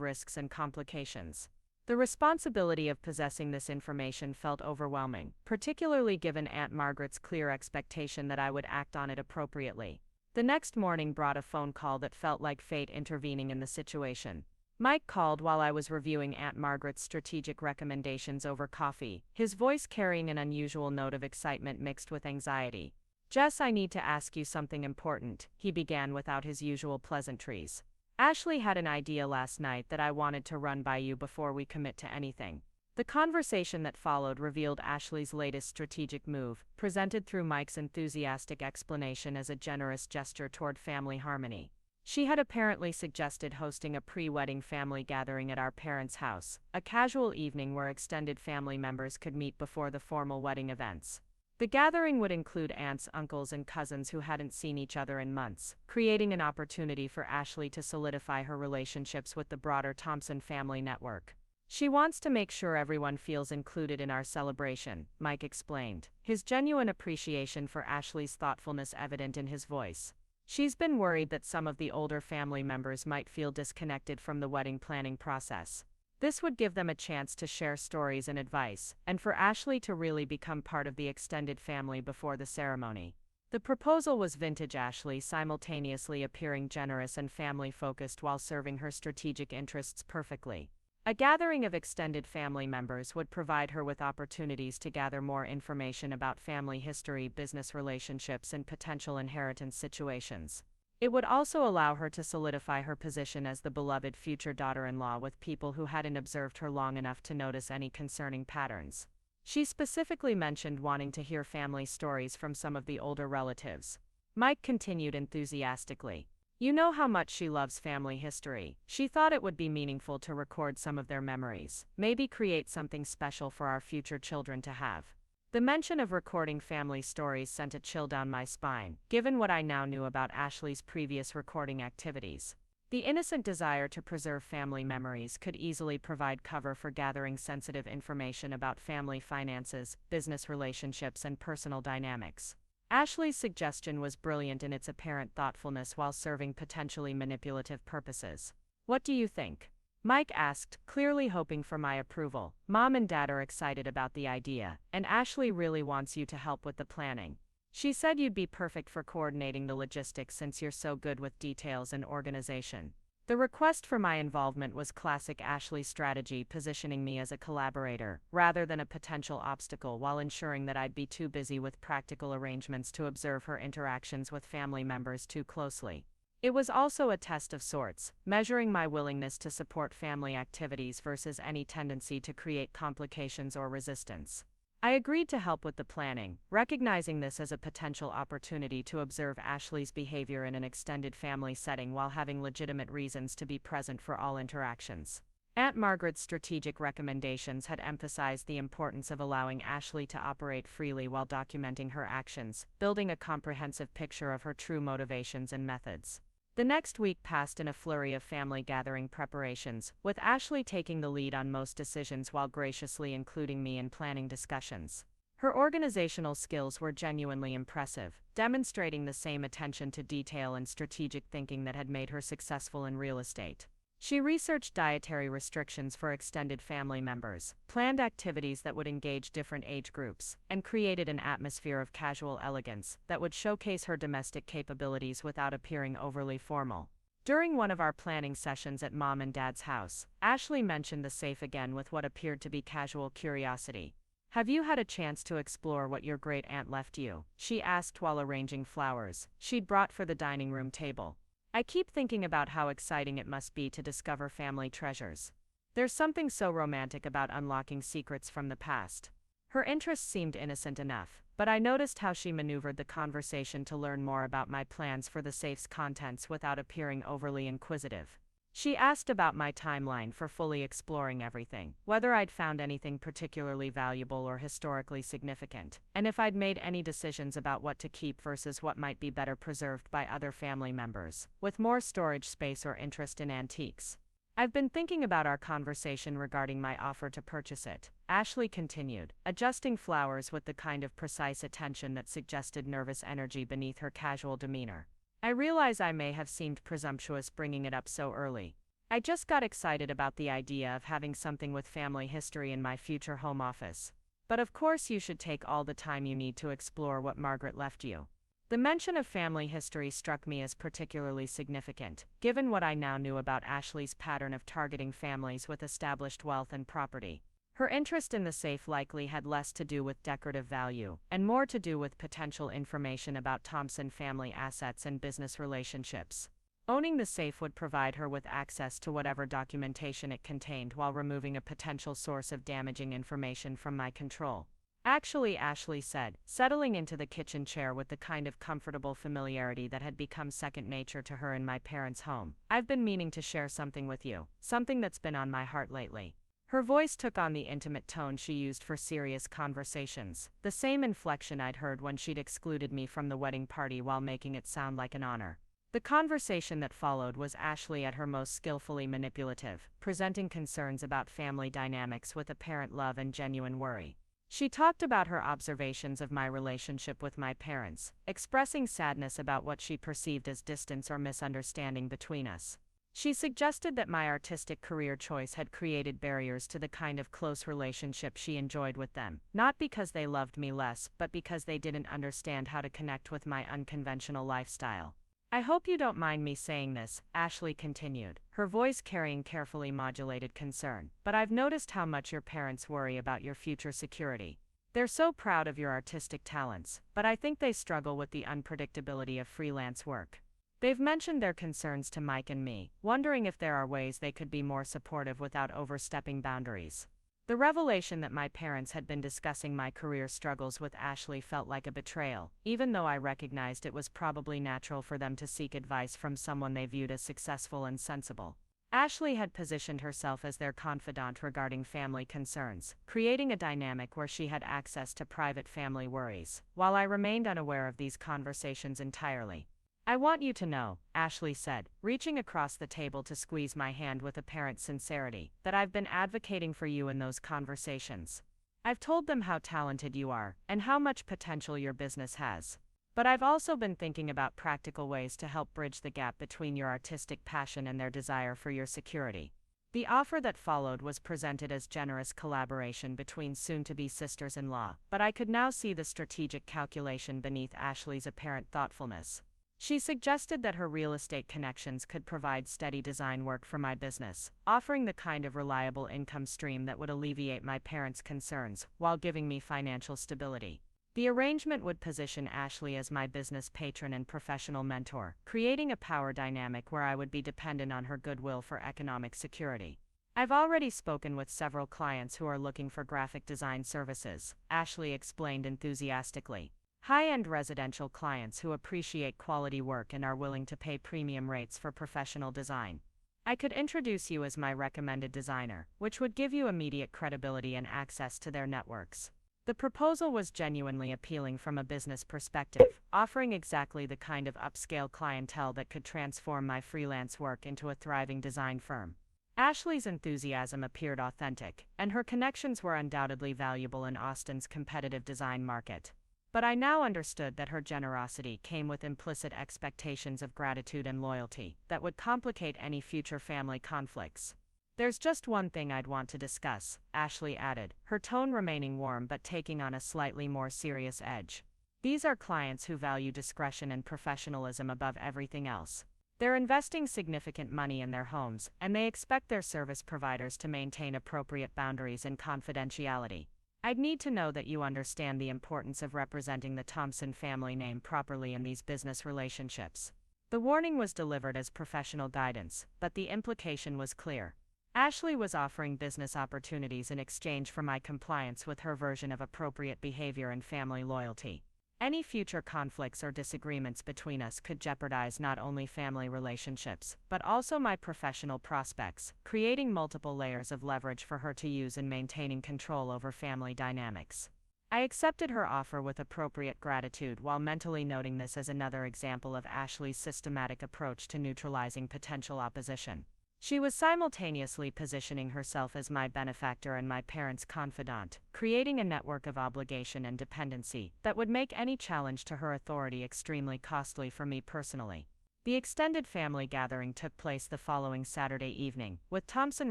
risks and complications. The responsibility of possessing this information felt overwhelming, particularly given Aunt Margaret's clear expectation that I would act on it appropriately. The next morning brought a phone call that felt like fate intervening in the situation. Mike called while I was reviewing Aunt Margaret's strategic recommendations over coffee, his voice carrying an unusual note of excitement mixed with anxiety. "Jess, I need to ask you something important," he began without his usual pleasantries. "Ashley had an idea last night that I wanted to run by you before we commit to anything." The conversation that followed revealed Ashley's latest strategic move, presented through Mike's enthusiastic explanation as a generous gesture toward family harmony. She had apparently suggested hosting a pre-wedding family gathering at our parents' house, a casual evening where extended family members could meet before the formal wedding events. The gathering would include aunts, uncles, and cousins who hadn't seen each other in months, creating an opportunity for Ashley to solidify her relationships with the broader Thompson family network. "She wants to make sure everyone feels included in our celebration," Mike explained, his genuine appreciation for Ashley's thoughtfulness evident in his voice. "She's been worried that some of the older family members might feel disconnected from the wedding planning process. This would give them a chance to share stories and advice, and for Ashley to really become part of the extended family before the ceremony." The proposal was vintage Ashley, simultaneously appearing generous and family-focused while serving her strategic interests perfectly. A gathering of extended family members would provide her with opportunities to gather more information about family history, business relationships, and potential inheritance situations. It would also allow her to solidify her position as the beloved future daughter-in-law with people who hadn't observed her long enough to notice any concerning patterns. She specifically mentioned wanting to hear family stories from some of the older relatives. Mike continued enthusiastically. "You know how much she loves family history. She thought it would be meaningful to record some of their memories, maybe create something special for our future children to have." The mention of recording family stories sent a chill down my spine, given what I now knew about Ashley's previous recording activities. The innocent desire to preserve family memories could easily provide cover for gathering sensitive information about family finances, business relationships, and personal dynamics. Ashley's suggestion was brilliant in its apparent thoughtfulness while serving potentially manipulative purposes. "What do you think?" Mike asked, clearly hoping for my approval. "Mom and Dad are excited about the idea, and Ashley really wants you to help with the planning. She said you'd be perfect for coordinating the logistics since you're so good with details and organization." The request for my involvement was classic Ashley strategy, positioning me as a collaborator, rather than a potential obstacle, while ensuring that I'd be too busy with practical arrangements to observe her interactions with family members too closely. It was also a test of sorts, measuring my willingness to support family activities versus any tendency to create complications or resistance. I agreed to help with the planning, recognizing this as a potential opportunity to observe Ashley's behavior in an extended family setting while having legitimate reasons to be present for all interactions. Aunt Margaret's strategic recommendations had emphasized the importance of allowing Ashley to operate freely while documenting her actions, building a comprehensive picture of her true motivations and methods. The next week passed in a flurry of family gathering preparations, with Ashley taking the lead on most decisions while graciously including me in planning discussions. Her organizational skills were genuinely impressive, demonstrating the same attention to detail and strategic thinking that had made her successful in real estate. She researched dietary restrictions for extended family members, planned activities that would engage different age groups, and created an atmosphere of casual elegance that would showcase her domestic capabilities without appearing overly formal. During one of our planning sessions at Mom and Dad's house, Ashley mentioned the safe again with what appeared to be casual curiosity. "Have you had a chance to explore what your great aunt left you?" she asked while arranging flowers she'd brought for the dining room table. "I keep thinking about how exciting it must be to discover family treasures. There's something so romantic about unlocking secrets from the past." Her interest seemed innocent enough, but I noticed how she maneuvered the conversation to learn more about my plans for the safe's contents without appearing overly inquisitive. She asked about my timeline for fully exploring everything, whether I'd found anything particularly valuable or historically significant, and if I'd made any decisions about what to keep versus what might be better preserved by other family members, with more storage space or interest in antiques. "I've been thinking about our conversation regarding my offer to purchase it," Ashley continued, adjusting flowers with the kind of precise attention that suggested nervous energy beneath her casual demeanor. "I realize I may have seemed presumptuous bringing it up so early. I just got excited about the idea of having something with family history in my future home office. But of course you should take all the time you need to explore what Margaret left you." The mention of family history struck me as particularly significant, given what I now knew about Ashley's pattern of targeting families with established wealth and property. Her interest in the safe likely had less to do with decorative value, and more to do with potential information about Thompson family assets and business relationships. Owning the safe would provide her with access to whatever documentation it contained while removing a potential source of damaging information from my control. "Actually," Ashley said, settling into the kitchen chair with the kind of comfortable familiarity that had become second nature to her in my parents' home, "I've been meaning to share something with you, something that's been on my heart lately." Her voice took on the intimate tone she used for serious conversations, the same inflection I'd heard when she'd excluded me from the wedding party while making it sound like an honor. The conversation that followed was Ashley at her most skillfully manipulative, presenting concerns about family dynamics with apparent love and genuine worry. She talked about her observations of my relationship with my parents, expressing sadness about what she perceived as distance or misunderstanding between us. She suggested that my artistic career choice had created barriers to the kind of close relationship she enjoyed with them, not because they loved me less, but because they didn't understand how to connect with my unconventional lifestyle. "I hope you don't mind me saying this," Ashley continued, her voice carrying carefully modulated concern, "but I've noticed how much your parents worry about your future security. They're so proud of your artistic talents, but I think they struggle with the unpredictability of freelance work. They've mentioned their concerns to Mike and me, wondering if there are ways they could be more supportive without overstepping boundaries." The revelation that my parents had been discussing my career struggles with Ashley felt like a betrayal, even though I recognized it was probably natural for them to seek advice from someone they viewed as successful and sensible. Ashley had positioned herself as their confidant regarding family concerns, creating a dynamic where she had access to private family worries, while I remained unaware of these conversations entirely. "I want you to know," Ashley said, reaching across the table to squeeze my hand with apparent sincerity, "that I've been advocating for you in those conversations. I've told them how talented you are, and how much potential your business has. But I've also been thinking about practical ways to help bridge the gap between your artistic passion and their desire for your security." The offer that followed was presented as generous collaboration between soon-to-be sisters-in-law, but I could now see the strategic calculation beneath Ashley's apparent thoughtfulness. She suggested that her real estate connections could provide steady design work for my business, offering the kind of reliable income stream that would alleviate my parents' concerns while giving me financial stability. The arrangement would position Ashley as my business patron and professional mentor, creating a power dynamic where I would be dependent on her goodwill for economic security. "I've already spoken with several clients who are looking for graphic design services," Ashley explained enthusiastically. "High-end residential clients who appreciate quality work and are willing to pay premium rates for professional design. I could introduce you as my recommended designer, which would give you immediate credibility and access to their networks. The proposal was genuinely appealing from a business perspective, offering exactly the kind of upscale clientele that could transform my freelance work into a thriving design firm. Ashley's enthusiasm appeared authentic, and her connections were undoubtedly valuable in Austin's competitive design market. But I now understood that her generosity came with implicit expectations of gratitude and loyalty that would complicate any future family conflicts. "There's just one thing I'd want to discuss," Ashley added, her tone remaining warm but taking on a slightly more serious edge. "These are clients who value discretion and professionalism above everything else. They're investing significant money in their homes, and they expect their service providers to maintain appropriate boundaries and confidentiality. I'd need to know that you understand the importance of representing the Thompson family name properly in these business relationships." The warning was delivered as professional guidance, but the implication was clear. Ashley was offering business opportunities in exchange for my compliance with her version of appropriate behavior and family loyalty. Any future conflicts or disagreements between us could jeopardize not only family relationships, but also my professional prospects, creating multiple layers of leverage for her to use in maintaining control over family dynamics. I accepted her offer with appropriate gratitude while mentally noting this as another example of Ashley's systematic approach to neutralizing potential opposition. She was simultaneously positioning herself as my benefactor and my parents' confidant, creating a network of obligation and dependency that would make any challenge to her authority extremely costly for me personally. The extended family gathering took place the following Saturday evening, with Thompson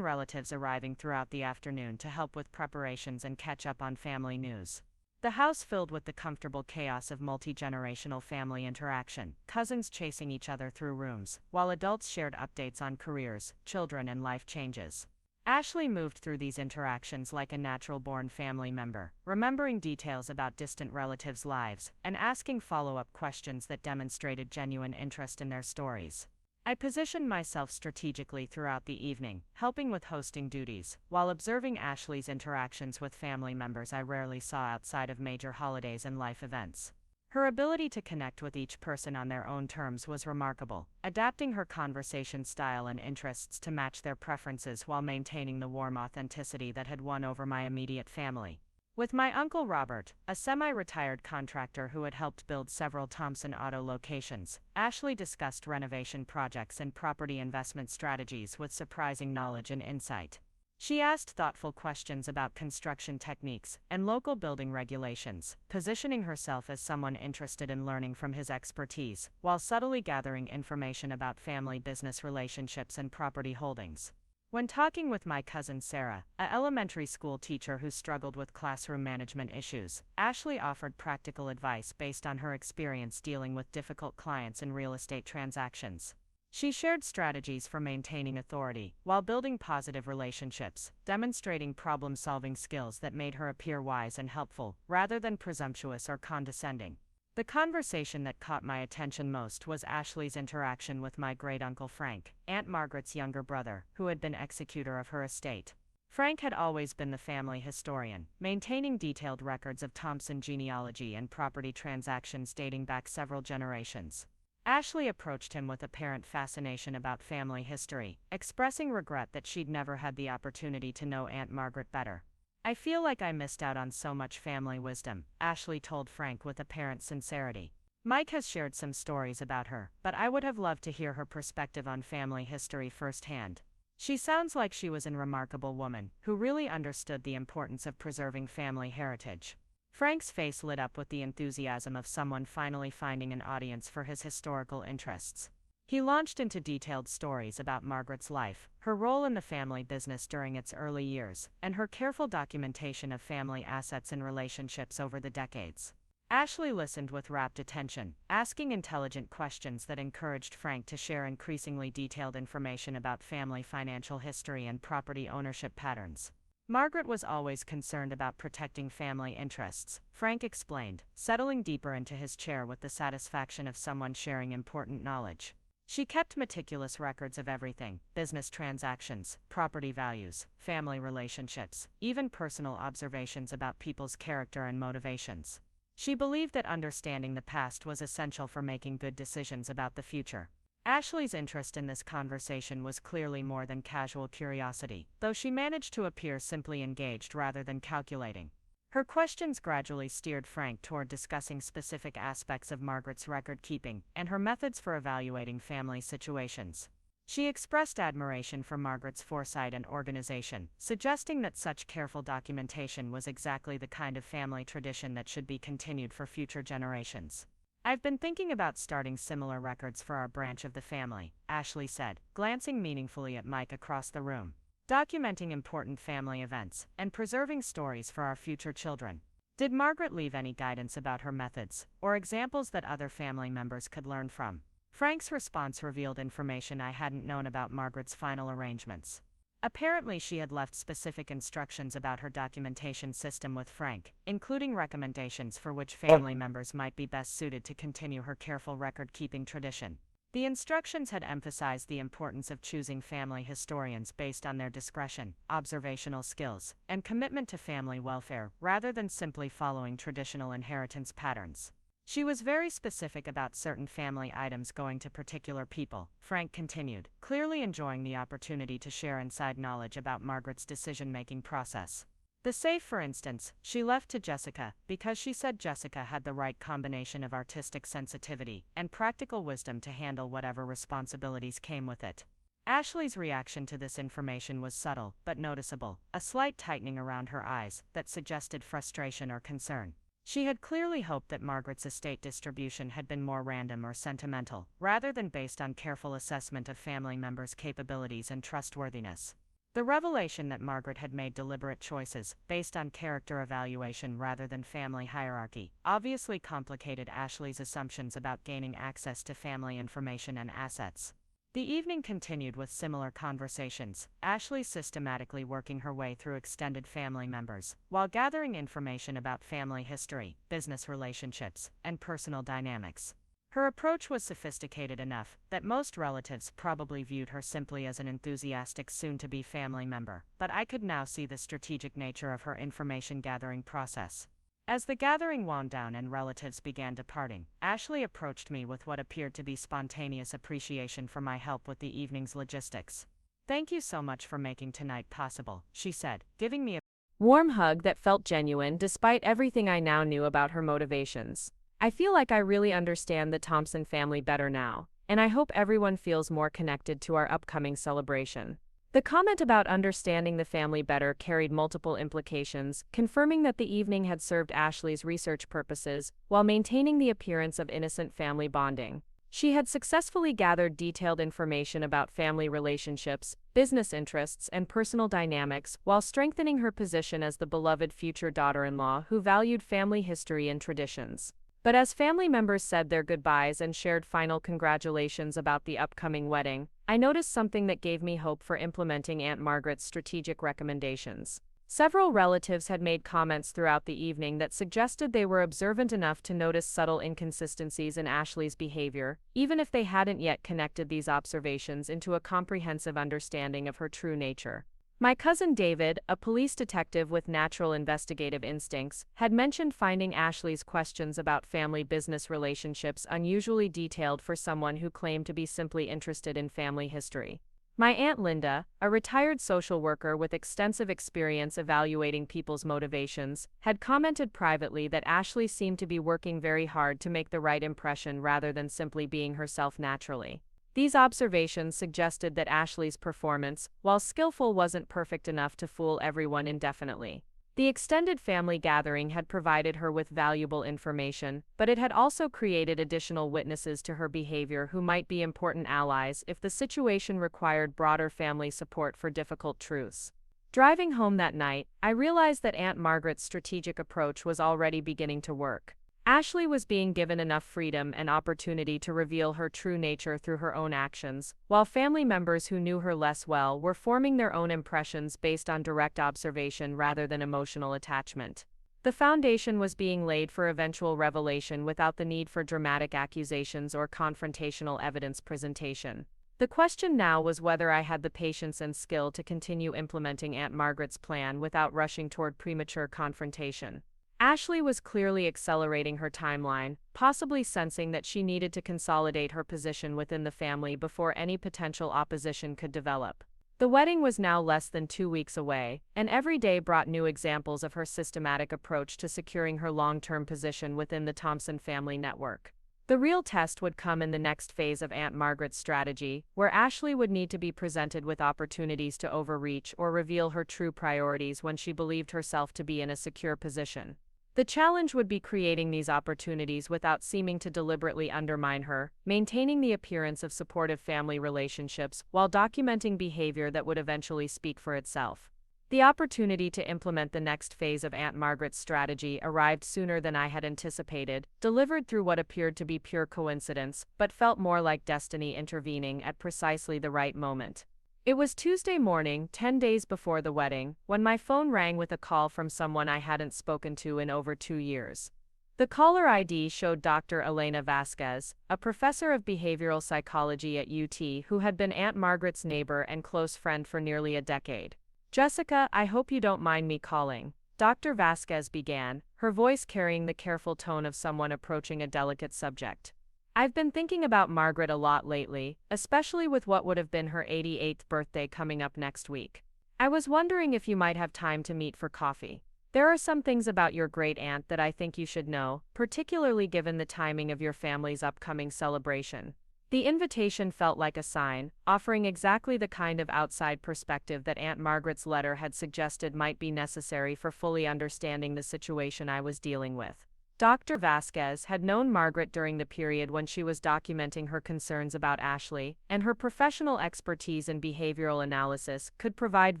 relatives arriving throughout the afternoon to help with preparations and catch up on family news. The house filled with the comfortable chaos of multi-generational family interaction, cousins chasing each other through rooms, while adults shared updates on careers, children, and life changes. Ashley moved through these interactions like a natural-born family member, remembering details about distant relatives' lives, and asking follow-up questions that demonstrated genuine interest in their stories. I positioned myself strategically throughout the evening, helping with hosting duties, while observing Ashley's interactions with family members I rarely saw outside of major holidays and life events. Her ability to connect with each person on their own terms was remarkable, adapting her conversation style and interests to match their preferences while maintaining the warm authenticity that had won over my immediate family. With my uncle Robert, a semi-retired contractor who had helped build several Thompson Auto locations, Ashley discussed renovation projects and property investment strategies with surprising knowledge and insight. She asked thoughtful questions about construction techniques and local building regulations, positioning herself as someone interested in learning from his expertise, while subtly gathering information about family business relationships and property holdings. When talking with my cousin Sarah, an elementary school teacher who struggled with classroom management issues, Ashley offered practical advice based on her experience dealing with difficult clients in real estate transactions. She shared strategies for maintaining authority while building positive relationships, demonstrating problem-solving skills that made her appear wise and helpful, rather than presumptuous or condescending. The conversation that caught my attention most was Ashley's interaction with my great-uncle Frank, Aunt Margaret's younger brother, who had been executor of her estate. Frank had always been the family historian, maintaining detailed records of Thompson genealogy and property transactions dating back several generations. Ashley approached him with apparent fascination about family history, expressing regret that she'd never had the opportunity to know Aunt Margaret better. "I feel like I missed out on so much family wisdom," Ashley told Frank with apparent sincerity. "Mike has shared some stories about her, but I would have loved to hear her perspective on family history firsthand. She sounds like she was a remarkable woman, who really understood the importance of preserving family heritage." Frank's face lit up with the enthusiasm of someone finally finding an audience for his historical interests. He launched into detailed stories about Margaret's life, her role in the family business during its early years, and her careful documentation of family assets and relationships over the decades. Ashley listened with rapt attention, asking intelligent questions that encouraged Frank to share increasingly detailed information about family financial history and property ownership patterns. "Margaret was always concerned about protecting family interests," Frank explained, settling deeper into his chair with the satisfaction of someone sharing important knowledge. "She kept meticulous records of everything: business transactions, property values, family relationships, even personal observations about people's character and motivations. She believed that understanding the past was essential for making good decisions about the future." Ashley's interest in this conversation was clearly more than casual curiosity, though she managed to appear simply engaged rather than calculating. Her questions gradually steered Frank toward discussing specific aspects of Margaret's record keeping and her methods for evaluating family situations. She expressed admiration for Margaret's foresight and organization, suggesting that such careful documentation was exactly the kind of family tradition that should be continued for future generations. I've been thinking about starting similar records for our branch of the family, Ashley said, glancing meaningfully at Mike across the room. Documenting important family events and preserving stories for our future children. Did Margaret leave any guidance about her methods, or examples that other family members could learn from? Frank's response revealed information I hadn't known about Margaret's final arrangements. Apparently, she had left specific instructions about her documentation system with Frank, including recommendations for which family members might be best suited to continue her careful record-keeping tradition. The instructions had emphasized the importance of choosing family historians based on their discretion, observational skills, and commitment to family welfare, rather than simply following traditional inheritance patterns. She was very specific about certain family items going to particular people, Frank continued, clearly enjoying the opportunity to share inside knowledge about Margaret's decision-making process. The safe, for instance, she left to Jessica, because she said Jessica had the right combination of artistic sensitivity and practical wisdom to handle whatever responsibilities came with it. Ashley's reaction to this information was subtle, but noticeable, a slight tightening around her eyes that suggested frustration or concern. She had clearly hoped that Margaret's estate distribution had been more random or sentimental, rather than based on careful assessment of family members' capabilities and trustworthiness. The revelation that Margaret had made deliberate choices, based on character evaluation rather than family hierarchy, obviously complicated Ashley's assumptions about gaining access to family information and assets. The evening continued with similar conversations, Ashley systematically working her way through extended family members, while gathering information about family history, business relationships, and personal dynamics. Her approach was sophisticated enough that most relatives probably viewed her simply as an enthusiastic soon-to-be family member, but I could now see the strategic nature of her information-gathering process. As the gathering wound down and relatives began departing, Ashley approached me with what appeared to be spontaneous appreciation for my help with the evening's logistics. "Thank you so much for making tonight possible," she said, giving me a warm hug that felt genuine despite everything I now knew about her motivations. I feel like I really understand the Thompson family better now, and I hope everyone feels more connected to our upcoming celebration. The comment about understanding the family better carried multiple implications, confirming that the evening had served Ashley's research purposes while maintaining the appearance of innocent family bonding. She had successfully gathered detailed information about family relationships, business interests, and personal dynamics while strengthening her position as the beloved future daughter-in-law who valued family history and traditions. But as family members said their goodbyes and shared final congratulations about the upcoming wedding, I noticed something that gave me hope for implementing Aunt Margaret's strategic recommendations. Several relatives had made comments throughout the evening that suggested they were observant enough to notice subtle inconsistencies in Ashley's behavior, even if they hadn't yet connected these observations into a comprehensive understanding of her true nature. My cousin David, a police detective with natural investigative instincts, had mentioned finding Ashley's questions about family business relationships unusually detailed for someone who claimed to be simply interested in family history. My Aunt Linda, a retired social worker with extensive experience evaluating people's motivations, had commented privately that Ashley seemed to be working very hard to make the right impression rather than simply being herself naturally. These observations suggested that Ashley's performance, while skillful, wasn't perfect enough to fool everyone indefinitely. The extended family gathering had provided her with valuable information, but it had also created additional witnesses to her behavior who might be important allies if the situation required broader family support for difficult truths. Driving home that night, I realized that Aunt Margaret's strategic approach was already beginning to work. Ashley was being given enough freedom and opportunity to reveal her true nature through her own actions, while family members who knew her less well were forming their own impressions based on direct observation rather than emotional attachment. The foundation was being laid for eventual revelation without the need for dramatic accusations or confrontational evidence presentation. The question now was whether I had the patience and skill to continue implementing Aunt Margaret's plan without rushing toward premature confrontation. Ashley was clearly accelerating her timeline, possibly sensing that she needed to consolidate her position within the family before any potential opposition could develop. The wedding was now less than 2 weeks away, and every day brought new examples of her systematic approach to securing her long-term position within the Thompson family network. The real test would come in the next phase of Aunt Margaret's strategy, where Ashley would need to be presented with opportunities to overreach or reveal her true priorities when she believed herself to be in a secure position. The challenge would be creating these opportunities without seeming to deliberately undermine her, maintaining the appearance of supportive family relationships while documenting behavior that would eventually speak for itself. The opportunity to implement the next phase of Aunt Margaret's strategy arrived sooner than I had anticipated, delivered through what appeared to be pure coincidence, but felt more like destiny intervening at precisely the right moment. It was Tuesday morning, 10 days before the wedding, when my phone rang with a call from someone I hadn't spoken to in over 2 years. The caller ID showed Dr. Elena Vasquez, a professor of behavioral psychology at UT who had been Aunt Margaret's neighbor and close friend for nearly a decade. "Jessica, I hope you don't mind me calling," Dr. Vasquez began, her voice carrying the careful tone of someone approaching a delicate subject. "I've been thinking about Margaret a lot lately, especially with what would have been her 88th birthday coming up next week. I was wondering if you might have time to meet for coffee. There are some things about your great aunt that I think you should know, particularly given the timing of your family's upcoming celebration." The invitation felt like a sign, offering exactly the kind of outside perspective that Aunt Margaret's letter had suggested might be necessary for fully understanding the situation I was dealing with. Dr. Vasquez had known Margaret during the period when she was documenting her concerns about Ashley, and her professional expertise in behavioral analysis could provide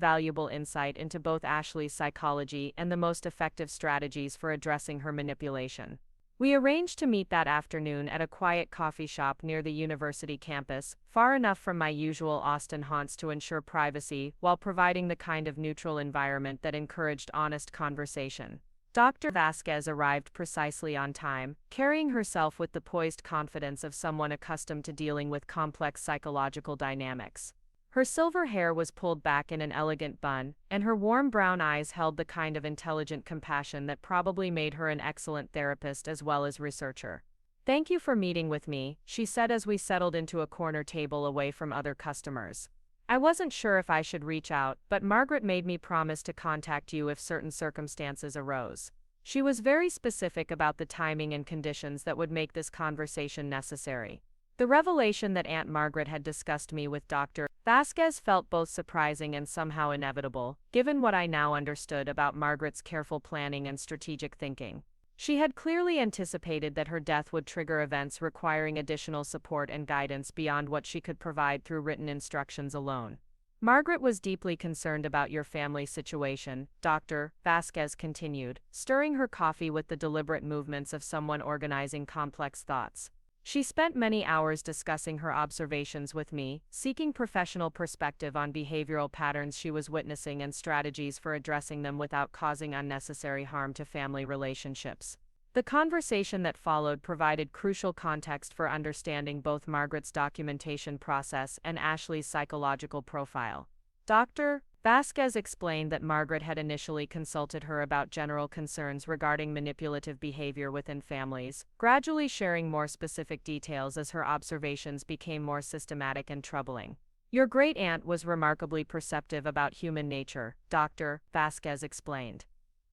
valuable insight into both Ashley's psychology and the most effective strategies for addressing her manipulation. We arranged to meet that afternoon at a quiet coffee shop near the university campus, far enough from my usual Austin haunts to ensure privacy while providing the kind of neutral environment that encouraged honest conversation. Dr. Vasquez arrived precisely on time, carrying herself with the poised confidence of someone accustomed to dealing with complex psychological dynamics. Her silver hair was pulled back in an elegant bun, and her warm brown eyes held the kind of intelligent compassion that probably made her an excellent therapist as well as researcher. "Thank you for meeting with me," she said as we settled into a corner table away from other customers. "I wasn't sure if I should reach out, but Margaret made me promise to contact you if certain circumstances arose. She was very specific about the timing and conditions that would make this conversation necessary." The revelation that Aunt Margaret had discussed me with Dr. Vasquez felt both surprising and somehow inevitable, given what I now understood about Margaret's careful planning and strategic thinking. She had clearly anticipated that her death would trigger events requiring additional support and guidance beyond what she could provide through written instructions alone. "Margaret was deeply concerned about your family situation," Dr. Vasquez continued, stirring her coffee with the deliberate movements of someone organizing complex thoughts. "She spent many hours discussing her observations with me, seeking professional perspective on behavioral patterns she was witnessing and strategies for addressing them without causing unnecessary harm to family relationships." The conversation that followed provided crucial context for understanding both Margaret's documentation process and Ashley's psychological profile. Dr. Vasquez explained that Margaret had initially consulted her about general concerns regarding manipulative behavior within families, gradually sharing more specific details as her observations became more systematic and troubling. "Your great-aunt was remarkably perceptive about human nature," Dr. Vasquez explained.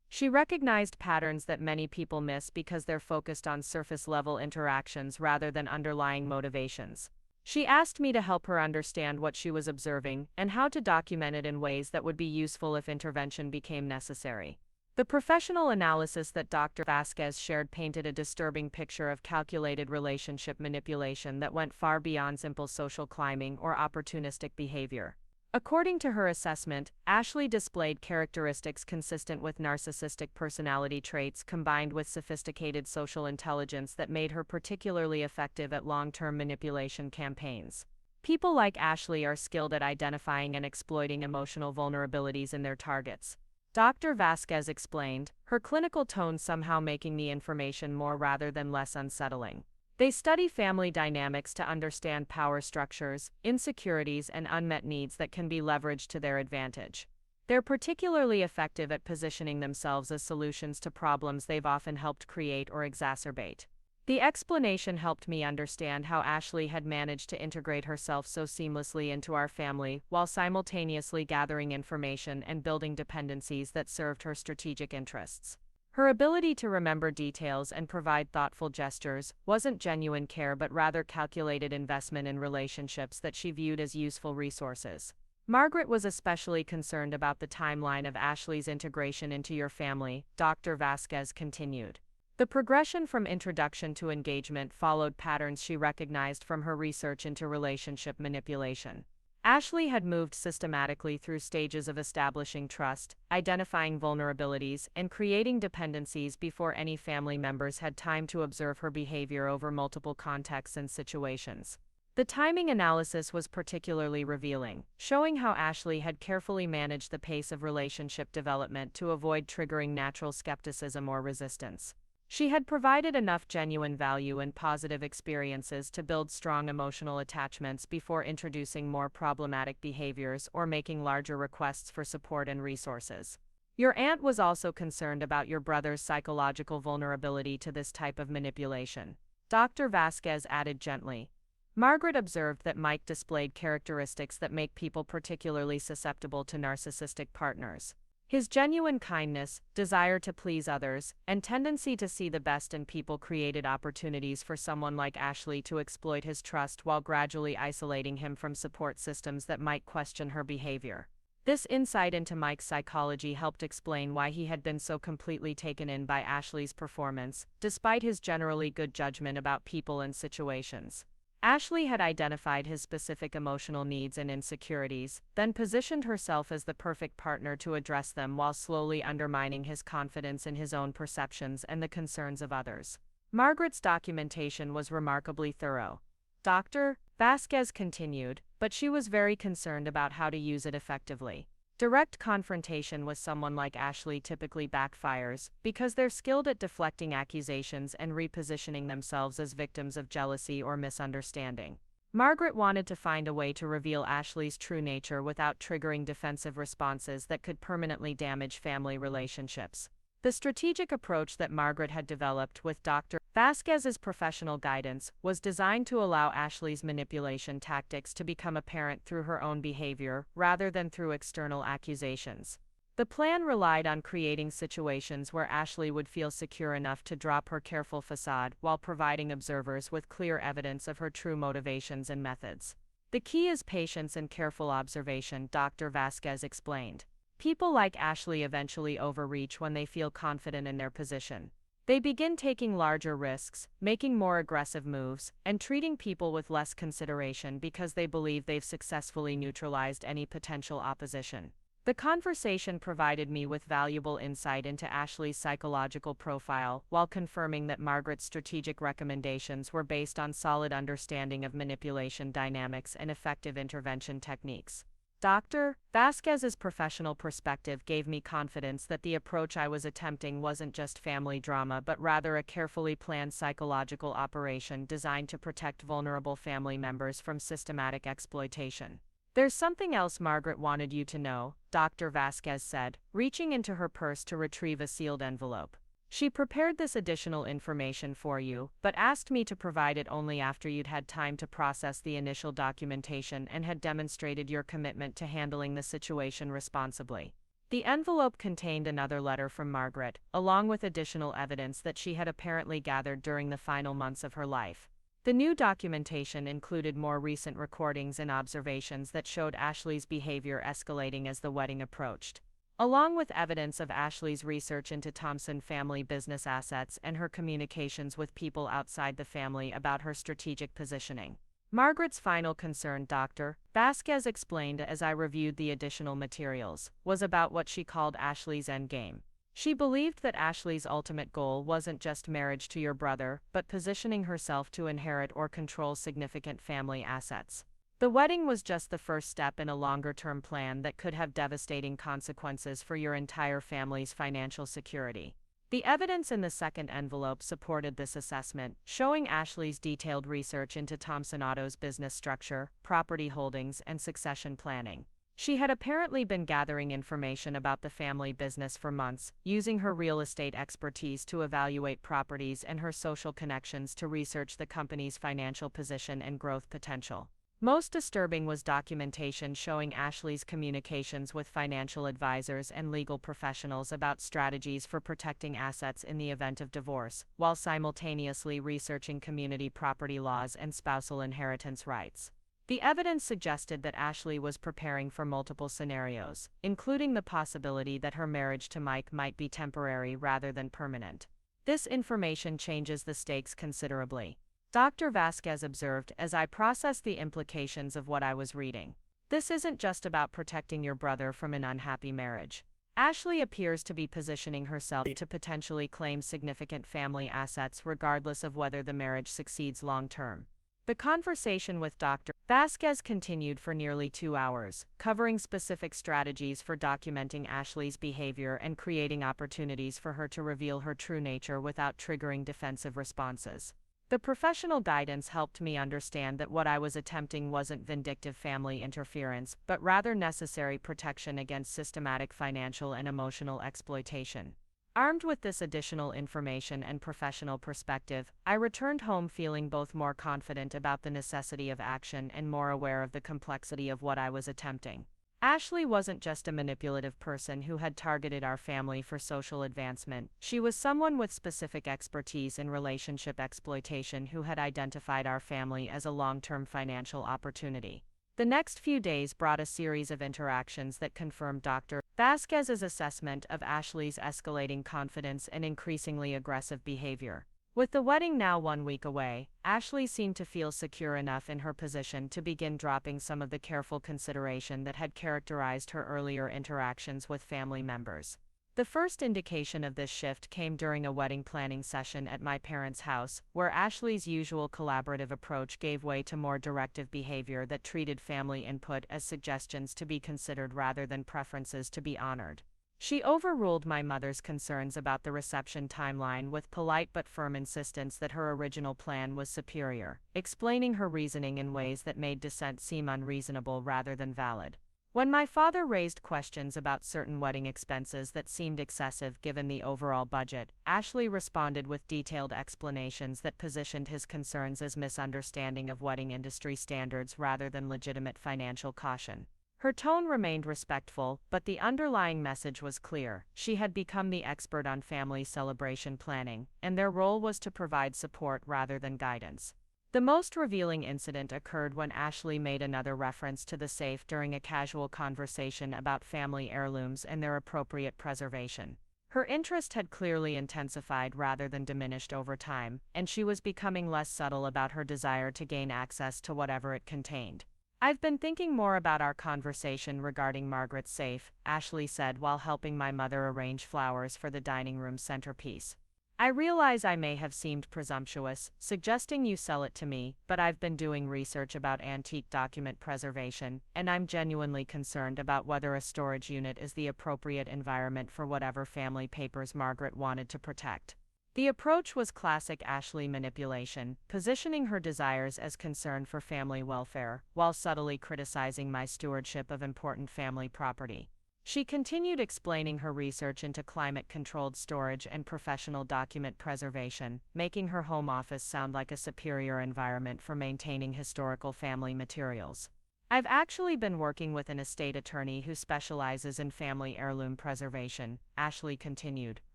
"She recognized patterns that many people miss because they're focused on surface-level interactions rather than underlying motivations. She asked me to help her understand what she was observing and how to document it in ways that would be useful if intervention became necessary." The professional analysis that Dr. Vasquez shared painted a disturbing picture of calculated relationship manipulation that went far beyond simple social climbing or opportunistic behavior. According to her assessment, Ashley displayed characteristics consistent with narcissistic personality traits combined with sophisticated social intelligence that made her particularly effective at long-term manipulation campaigns. People like Ashley are skilled at identifying and exploiting emotional vulnerabilities in their targets. Dr. Vasquez explained, her clinical tone somehow making the information more rather than less unsettling. They study family dynamics to understand power structures, insecurities, and unmet needs that can be leveraged to their advantage. They're particularly effective at positioning themselves as solutions to problems they've often helped create or exacerbate. The explanation helped me understand how Ashley had managed to integrate herself so seamlessly into our family while simultaneously gathering information and building dependencies that served her strategic interests. Her ability to remember details and provide thoughtful gestures wasn't genuine care but rather calculated investment in relationships that she viewed as useful resources. Margaret was especially concerned about the timeline of Ashley's integration into your family, Dr. Vasquez continued. The progression from introduction to engagement followed patterns she recognized from her research into relationship manipulation. Ashley had moved systematically through stages of establishing trust, identifying vulnerabilities, and creating dependencies before any family members had time to observe her behavior over multiple contexts and situations. The timing analysis was particularly revealing, showing how Ashley had carefully managed the pace of relationship development to avoid triggering natural skepticism or resistance. She had provided enough genuine value and positive experiences to build strong emotional attachments before introducing more problematic behaviors or making larger requests for support and resources. Your aunt was also concerned about your brother's psychological vulnerability to this type of manipulation. Dr. Vasquez added gently. Margaret observed that Mike displayed characteristics that make people particularly susceptible to narcissistic partners. His genuine kindness, desire to please others, and tendency to see the best in people created opportunities for someone like Ashley to exploit his trust while gradually isolating him from support systems that might question her behavior. This insight into Mike's psychology helped explain why he had been so completely taken in by Ashley's performance, despite his generally good judgment about people and situations. Ashley had identified his specific emotional needs and insecurities, then positioned herself as the perfect partner to address them while slowly undermining his confidence in his own perceptions and the concerns of others. Margaret's documentation was remarkably thorough. Dr. Vasquez continued, but she was very concerned about how to use it effectively. Direct confrontation with someone like Ashley typically backfires because they're skilled at deflecting accusations and repositioning themselves as victims of jealousy or misunderstanding. Margaret wanted to find a way to reveal Ashley's true nature without triggering defensive responses that could permanently damage family relationships. The strategic approach that Margaret had developed with Dr. Vasquez's professional guidance was designed to allow Ashley's manipulation tactics to become apparent through her own behavior rather than through external accusations. The plan relied on creating situations where Ashley would feel secure enough to drop her careful facade while providing observers with clear evidence of her true motivations and methods. The key is patience and careful observation, Dr. Vasquez explained. People like Ashley eventually overreach when they feel confident in their position. They begin taking larger risks, making more aggressive moves, and treating people with less consideration because they believe they've successfully neutralized any potential opposition. The conversation provided me with valuable insight into Ashley's psychological profile while confirming that Margaret's strategic recommendations were based on solid understanding of manipulation dynamics and effective intervention techniques. Dr. Vasquez's professional perspective gave me confidence that the approach I was attempting wasn't just family drama but rather a carefully planned psychological operation designed to protect vulnerable family members from systematic exploitation. There's something else Margaret wanted you to know, Dr. Vasquez said, reaching into her purse to retrieve a sealed envelope. She prepared this additional information for you, but asked me to provide it only after you'd had time to process the initial documentation and had demonstrated your commitment to handling the situation responsibly. The envelope contained another letter from Margaret, along with additional evidence that she had apparently gathered during the final months of her life. The new documentation included more recent recordings and observations that showed Ashley's behavior escalating as the wedding approached, along with evidence of Ashley's research into Thompson family business assets and her communications with people outside the family about her strategic positioning. Margaret's final concern, Dr. Vasquez explained as I reviewed the additional materials, was about what she called Ashley's endgame. She believed that Ashley's ultimate goal wasn't just marriage to your brother, but positioning herself to inherit or control significant family assets. The wedding was just the first step in a longer-term plan that could have devastating consequences for your entire family's financial security. The evidence in the second envelope supported this assessment, showing Ashley's detailed research into Thomson Auto's business structure, property holdings, and succession planning. She had apparently been gathering information about the family business for months, using her real estate expertise to evaluate properties and her social connections to research the company's financial position and growth potential. Most disturbing was documentation showing Ashley's communications with financial advisors and legal professionals about strategies for protecting assets in the event of divorce, while simultaneously researching community property laws and spousal inheritance rights. The evidence suggested that Ashley was preparing for multiple scenarios, including the possibility that her marriage to Mike might be temporary rather than permanent. This information changes the stakes considerably. Dr. Vasquez observed as I processed the implications of what I was reading. This isn't just about protecting your brother from an unhappy marriage. Ashley appears to be positioning herself to potentially claim significant family assets regardless of whether the marriage succeeds long term. The conversation with Dr. Vasquez continued for nearly 2 hours, covering specific strategies for documenting Ashley's behavior and creating opportunities for her to reveal her true nature without triggering defensive responses. The professional guidance helped me understand that what I was attempting wasn't vindictive family interference, but rather necessary protection against systematic financial and emotional exploitation. Armed with this additional information and professional perspective, I returned home feeling both more confident about the necessity of action and more aware of the complexity of what I was attempting. Ashley wasn't just a manipulative person who had targeted our family for social advancement. She was someone with specific expertise in relationship exploitation who had identified our family as a long-term financial opportunity. The next few days brought a series of interactions that confirmed Dr. Vasquez's assessment of Ashley's escalating confidence and increasingly aggressive behavior. With the wedding now 1 week away, Ashley seemed to feel secure enough in her position to begin dropping some of the careful consideration that had characterized her earlier interactions with family members. The first indication of this shift came during a wedding planning session at my parents' house, where Ashley's usual collaborative approach gave way to more directive behavior that treated family input as suggestions to be considered rather than preferences to be honored. She overruled my mother's concerns about the reception timeline with polite but firm insistence that her original plan was superior, explaining her reasoning in ways that made dissent seem unreasonable rather than valid. When my father raised questions about certain wedding expenses that seemed excessive given the overall budget, Ashley responded with detailed explanations that positioned his concerns as misunderstanding of wedding industry standards rather than legitimate financial caution. Her tone remained respectful, but the underlying message was clear. She had become the expert on family celebration planning, and their role was to provide support rather than guidance. The most revealing incident occurred when Ashley made another reference to the safe during a casual conversation about family heirlooms and their appropriate preservation. Her interest had clearly intensified rather than diminished over time, and she was becoming less subtle about her desire to gain access to whatever it contained. "I've been thinking more about our conversation regarding Margaret's safe," Ashley said while helping my mother arrange flowers for the dining room centerpiece. "I realize I may have seemed presumptuous, suggesting you sell it to me, but I've been doing research about antique document preservation, and I'm genuinely concerned about whether a storage unit is the appropriate environment for whatever family papers Margaret wanted to protect." The approach was classic Ashley manipulation, positioning her desires as concern for family welfare, while subtly criticizing my stewardship of important family property. She continued explaining her research into climate-controlled storage and professional document preservation, making her home office sound like a superior environment for maintaining historical family materials. "I've actually been working with an estate attorney who specializes in family heirloom preservation," Ashley continued,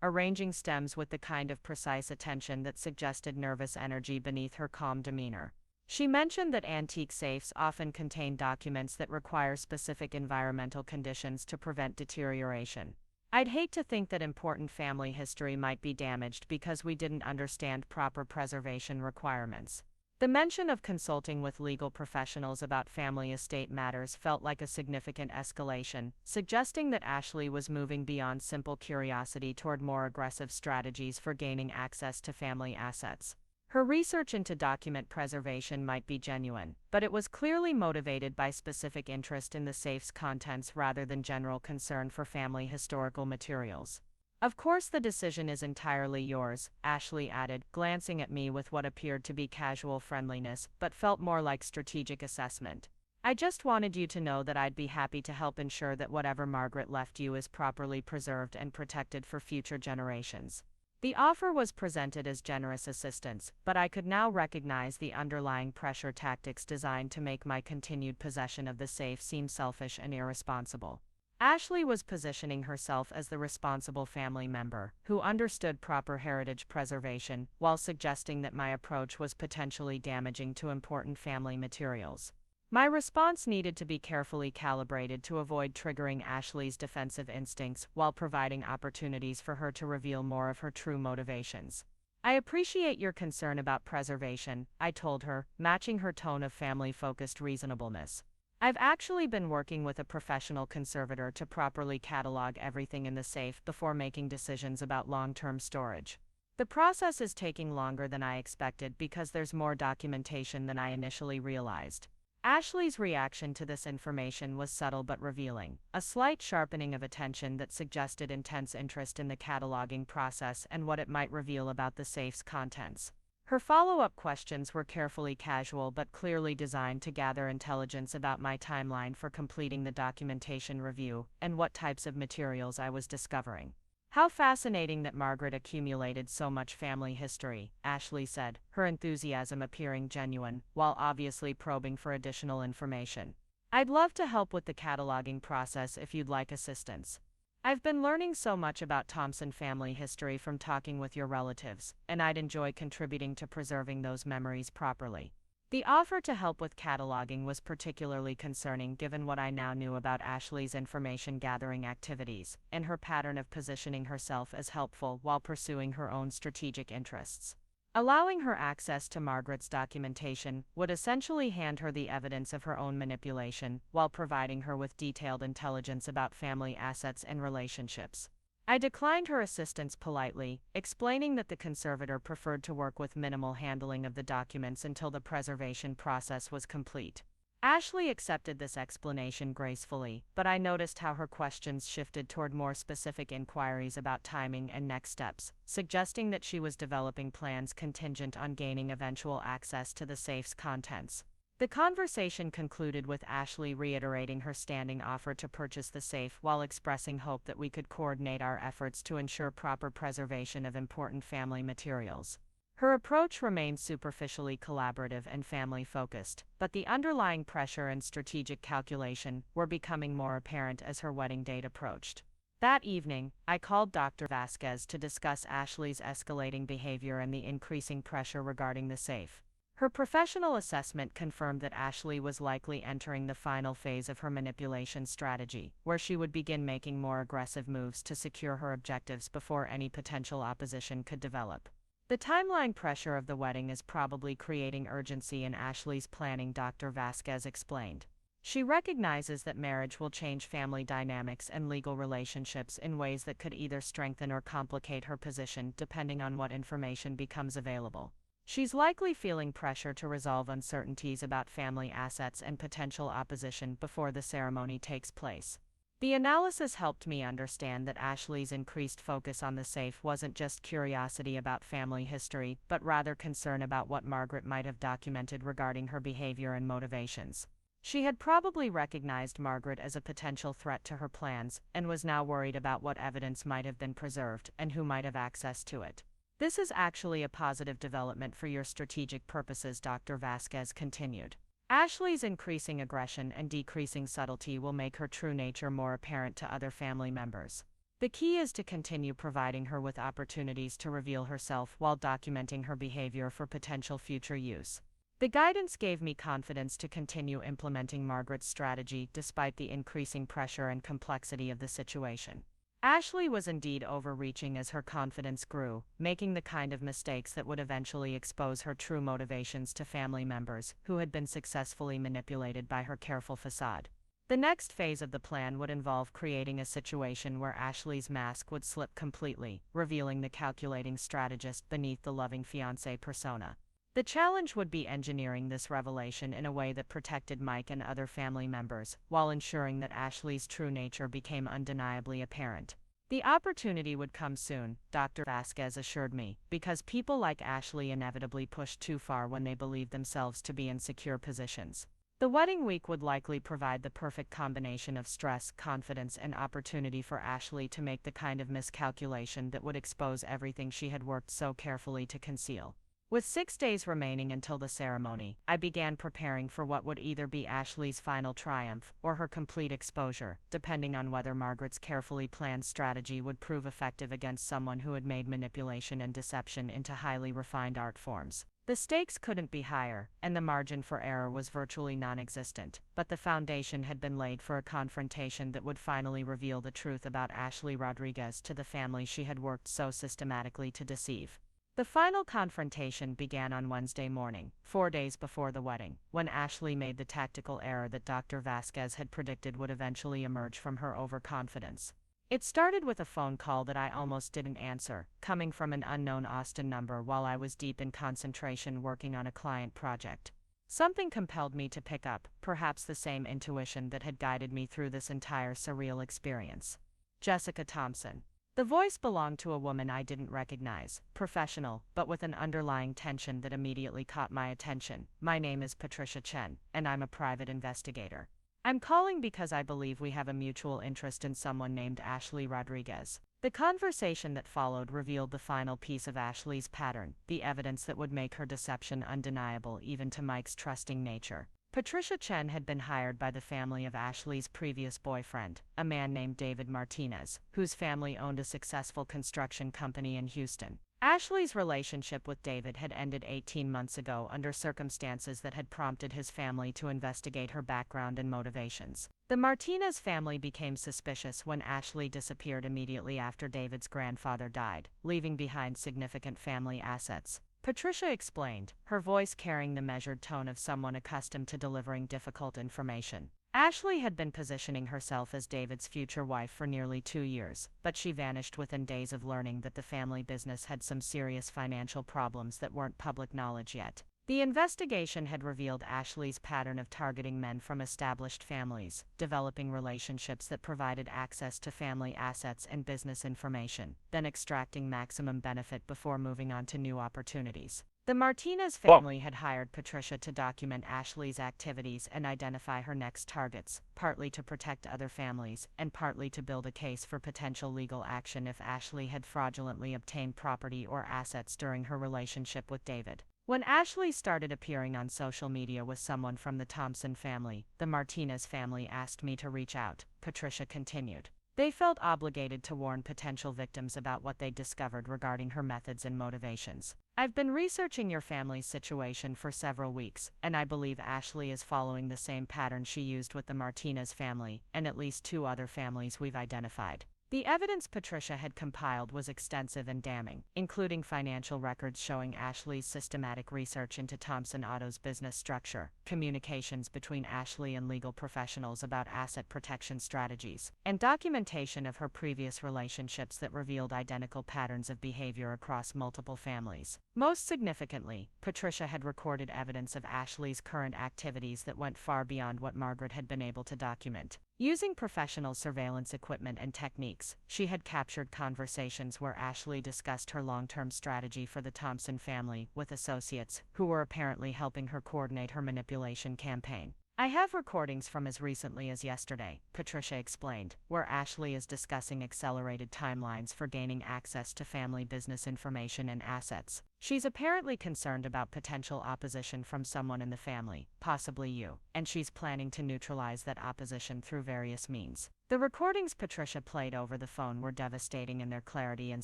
arranging stems with the kind of precise attention that suggested nervous energy beneath her calm demeanor. She mentioned that antique safes often contain documents that require specific environmental conditions to prevent deterioration. "I'd hate to think that important family history might be damaged because we didn't understand proper preservation requirements." The mention of consulting with legal professionals about family estate matters felt like a significant escalation, suggesting that Ashley was moving beyond simple curiosity toward more aggressive strategies for gaining access to family assets. Her research into document preservation might be genuine, but it was clearly motivated by specific interest in the safe's contents rather than general concern for family historical materials. "Of course the decision is entirely yours," Ashley added, glancing at me with what appeared to be casual friendliness, but felt more like strategic assessment. I just wanted you to know that I'd be happy to help ensure that whatever Margaret left you is properly preserved and protected for future generations. The offer was presented as generous assistance, but I could now recognize the underlying pressure tactics designed to make my continued possession of the safe seem selfish and irresponsible. Ashley was positioning herself as the responsible family member who understood proper heritage preservation while suggesting that my approach was potentially damaging to important family materials. My response needed to be carefully calibrated to avoid triggering Ashley's defensive instincts while providing opportunities for her to reveal more of her true motivations. I appreciate your concern about preservation, I told her, matching her tone of family-focused reasonableness. I've actually been working with a professional conservator to properly catalog everything in the safe before making decisions about long-term storage. The process is taking longer than I expected because there's more documentation than I initially realized. Ashley's reaction to this information was subtle but revealing, a slight sharpening of attention that suggested intense interest in the cataloging process and what it might reveal about the safe's contents. Her follow-up questions were carefully casual but clearly designed to gather intelligence about my timeline for completing the documentation review and what types of materials I was discovering. How fascinating that Margaret accumulated so much family history, Ashley said, her enthusiasm appearing genuine, while obviously probing for additional information. I'd love to help with the cataloging process if you'd like assistance. I've been learning so much about Thompson family history from talking with your relatives, and I'd enjoy contributing to preserving those memories properly. The offer to help with cataloging was particularly concerning given what I now knew about Ashley's information gathering activities and her pattern of positioning herself as helpful while pursuing her own strategic interests. Allowing her access to Margaret's documentation would essentially hand her the evidence of her own manipulation while providing her with detailed intelligence about family assets and relationships. I declined her assistance politely, explaining that the conservator preferred to work with minimal handling of the documents until the preservation process was complete. Ashley accepted this explanation gracefully, but I noticed how her questions shifted toward more specific inquiries about timing and next steps, suggesting that she was developing plans contingent on gaining eventual access to the safe's contents. The conversation concluded with Ashley reiterating her standing offer to purchase the safe while expressing hope that we could coordinate our efforts to ensure proper preservation of important family materials. Her approach remained superficially collaborative and family-focused, but the underlying pressure and strategic calculation were becoming more apparent as her wedding date approached. That evening, I called Dr. Vasquez to discuss Ashley's escalating behavior and the increasing pressure regarding the safe. Her professional assessment confirmed that Ashley was likely entering the final phase of her manipulation strategy, where she would begin making more aggressive moves to secure her objectives before any potential opposition could develop. The timeline pressure of the wedding is probably creating urgency in Ashley's planning, Dr. Vasquez explained. She recognizes that marriage will change family dynamics and legal relationships in ways that could either strengthen or complicate her position depending on what information becomes available. She's likely feeling pressure to resolve uncertainties about family assets and potential opposition before the ceremony takes place. The analysis helped me understand that Ashley's increased focus on the safe wasn't just curiosity about family history, but rather concern about what Margaret might have documented regarding her behavior and motivations. She had probably recognized Margaret as a potential threat to her plans, and was now worried about what evidence might have been preserved and who might have access to it. This is actually a positive development for your strategic purposes, Dr. Vasquez continued. Ashley's increasing aggression and decreasing subtlety will make her true nature more apparent to other family members. The key is to continue providing her with opportunities to reveal herself while documenting her behavior for potential future use. The guidance gave me confidence to continue implementing Margaret's strategy despite the increasing pressure and complexity of the situation. Ashley was indeed overreaching as her confidence grew, making the kind of mistakes that would eventually expose her true motivations to family members who had been successfully manipulated by her careful facade. The next phase of the plan would involve creating a situation where Ashley's mask would slip completely, revealing the calculating strategist beneath the loving fiancé persona. The challenge would be engineering this revelation in a way that protected Mike and other family members, while ensuring that Ashley's true nature became undeniably apparent. The opportunity would come soon, Dr. Vasquez assured me, because people like Ashley inevitably push too far when they believe themselves to be in secure positions. The wedding week would likely provide the perfect combination of stress, confidence, and opportunity for Ashley to make the kind of miscalculation that would expose everything she had worked so carefully to conceal. With 6 days remaining until the ceremony, I began preparing for what would either be Ashley's final triumph or her complete exposure, depending on whether Margaret's carefully planned strategy would prove effective against someone who had made manipulation and deception into highly refined art forms. The stakes couldn't be higher, and the margin for error was virtually non-existent, but the foundation had been laid for a confrontation that would finally reveal the truth about Ashley Rodriguez to the family she had worked so systematically to deceive. The final confrontation began on Wednesday morning, 4 days before the wedding, when Ashley made the tactical error that Dr. Vasquez had predicted would eventually emerge from her overconfidence. It started with a phone call that I almost didn't answer, coming from an unknown Austin number while I was deep in concentration working on a client project. Something compelled me to pick up, perhaps the same intuition that had guided me through this entire surreal experience. Jessica Thompson. The voice belonged to a woman I didn't recognize, professional, but with an underlying tension that immediately caught my attention. My name is Patricia Chen, and I'm a private investigator. I'm calling because I believe we have a mutual interest in someone named Ashley Rodriguez. The conversation that followed revealed the final piece of Ashley's pattern, the evidence that would make her deception undeniable even to Mike's trusting nature. Patricia Chen had been hired by the family of Ashley's previous boyfriend, a man named David Martinez, whose family owned a successful construction company in Houston. Ashley's relationship with David had ended 18 months ago under circumstances that had prompted his family to investigate her background and motivations. The Martinez family became suspicious when Ashley disappeared immediately after David's grandfather died, leaving behind significant family assets. Patricia explained, her voice carrying the measured tone of someone accustomed to delivering difficult information. Ashley had been positioning herself as David's future wife for nearly 2 years, but she vanished within days of learning that the family business had some serious financial problems that weren't public knowledge yet. The investigation had revealed Ashley's pattern of targeting men from established families, developing relationships that provided access to family assets and business information, then extracting maximum benefit before moving on to new opportunities. The Martinez family had hired Patricia to document Ashley's activities and identify her next targets, partly to protect other families, and partly to build a case for potential legal action if Ashley had fraudulently obtained property or assets during her relationship with David. When Ashley started appearing on social media with someone from the Thompson family, the Martinez family asked me to reach out, Patricia continued. They felt obligated to warn potential victims about what they discovered regarding her methods and motivations. I've been researching your family's situation for several weeks, and I believe Ashley is following the same pattern she used with the Martinez family and at least 2 other families we've identified. The evidence Patricia had compiled was extensive and damning, including financial records showing Ashley's systematic research into Thompson Auto's business structure, communications between Ashley and legal professionals about asset protection strategies, and documentation of her previous relationships that revealed identical patterns of behavior across multiple families. Most significantly, Patricia had recorded evidence of Ashley's current activities that went far beyond what Margaret had been able to document. Using professional surveillance equipment and techniques, she had captured conversations where Ashley discussed her long-term strategy for the Thompson family with associates who were apparently helping her coordinate her manipulation campaign. I have recordings from as recently as yesterday, Patricia explained, where Ashley is discussing accelerated timelines for gaining access to family business information and assets. She's apparently concerned about potential opposition from someone in the family, possibly you, and she's planning to neutralize that opposition through various means. The recordings Patricia played over the phone were devastating in their clarity and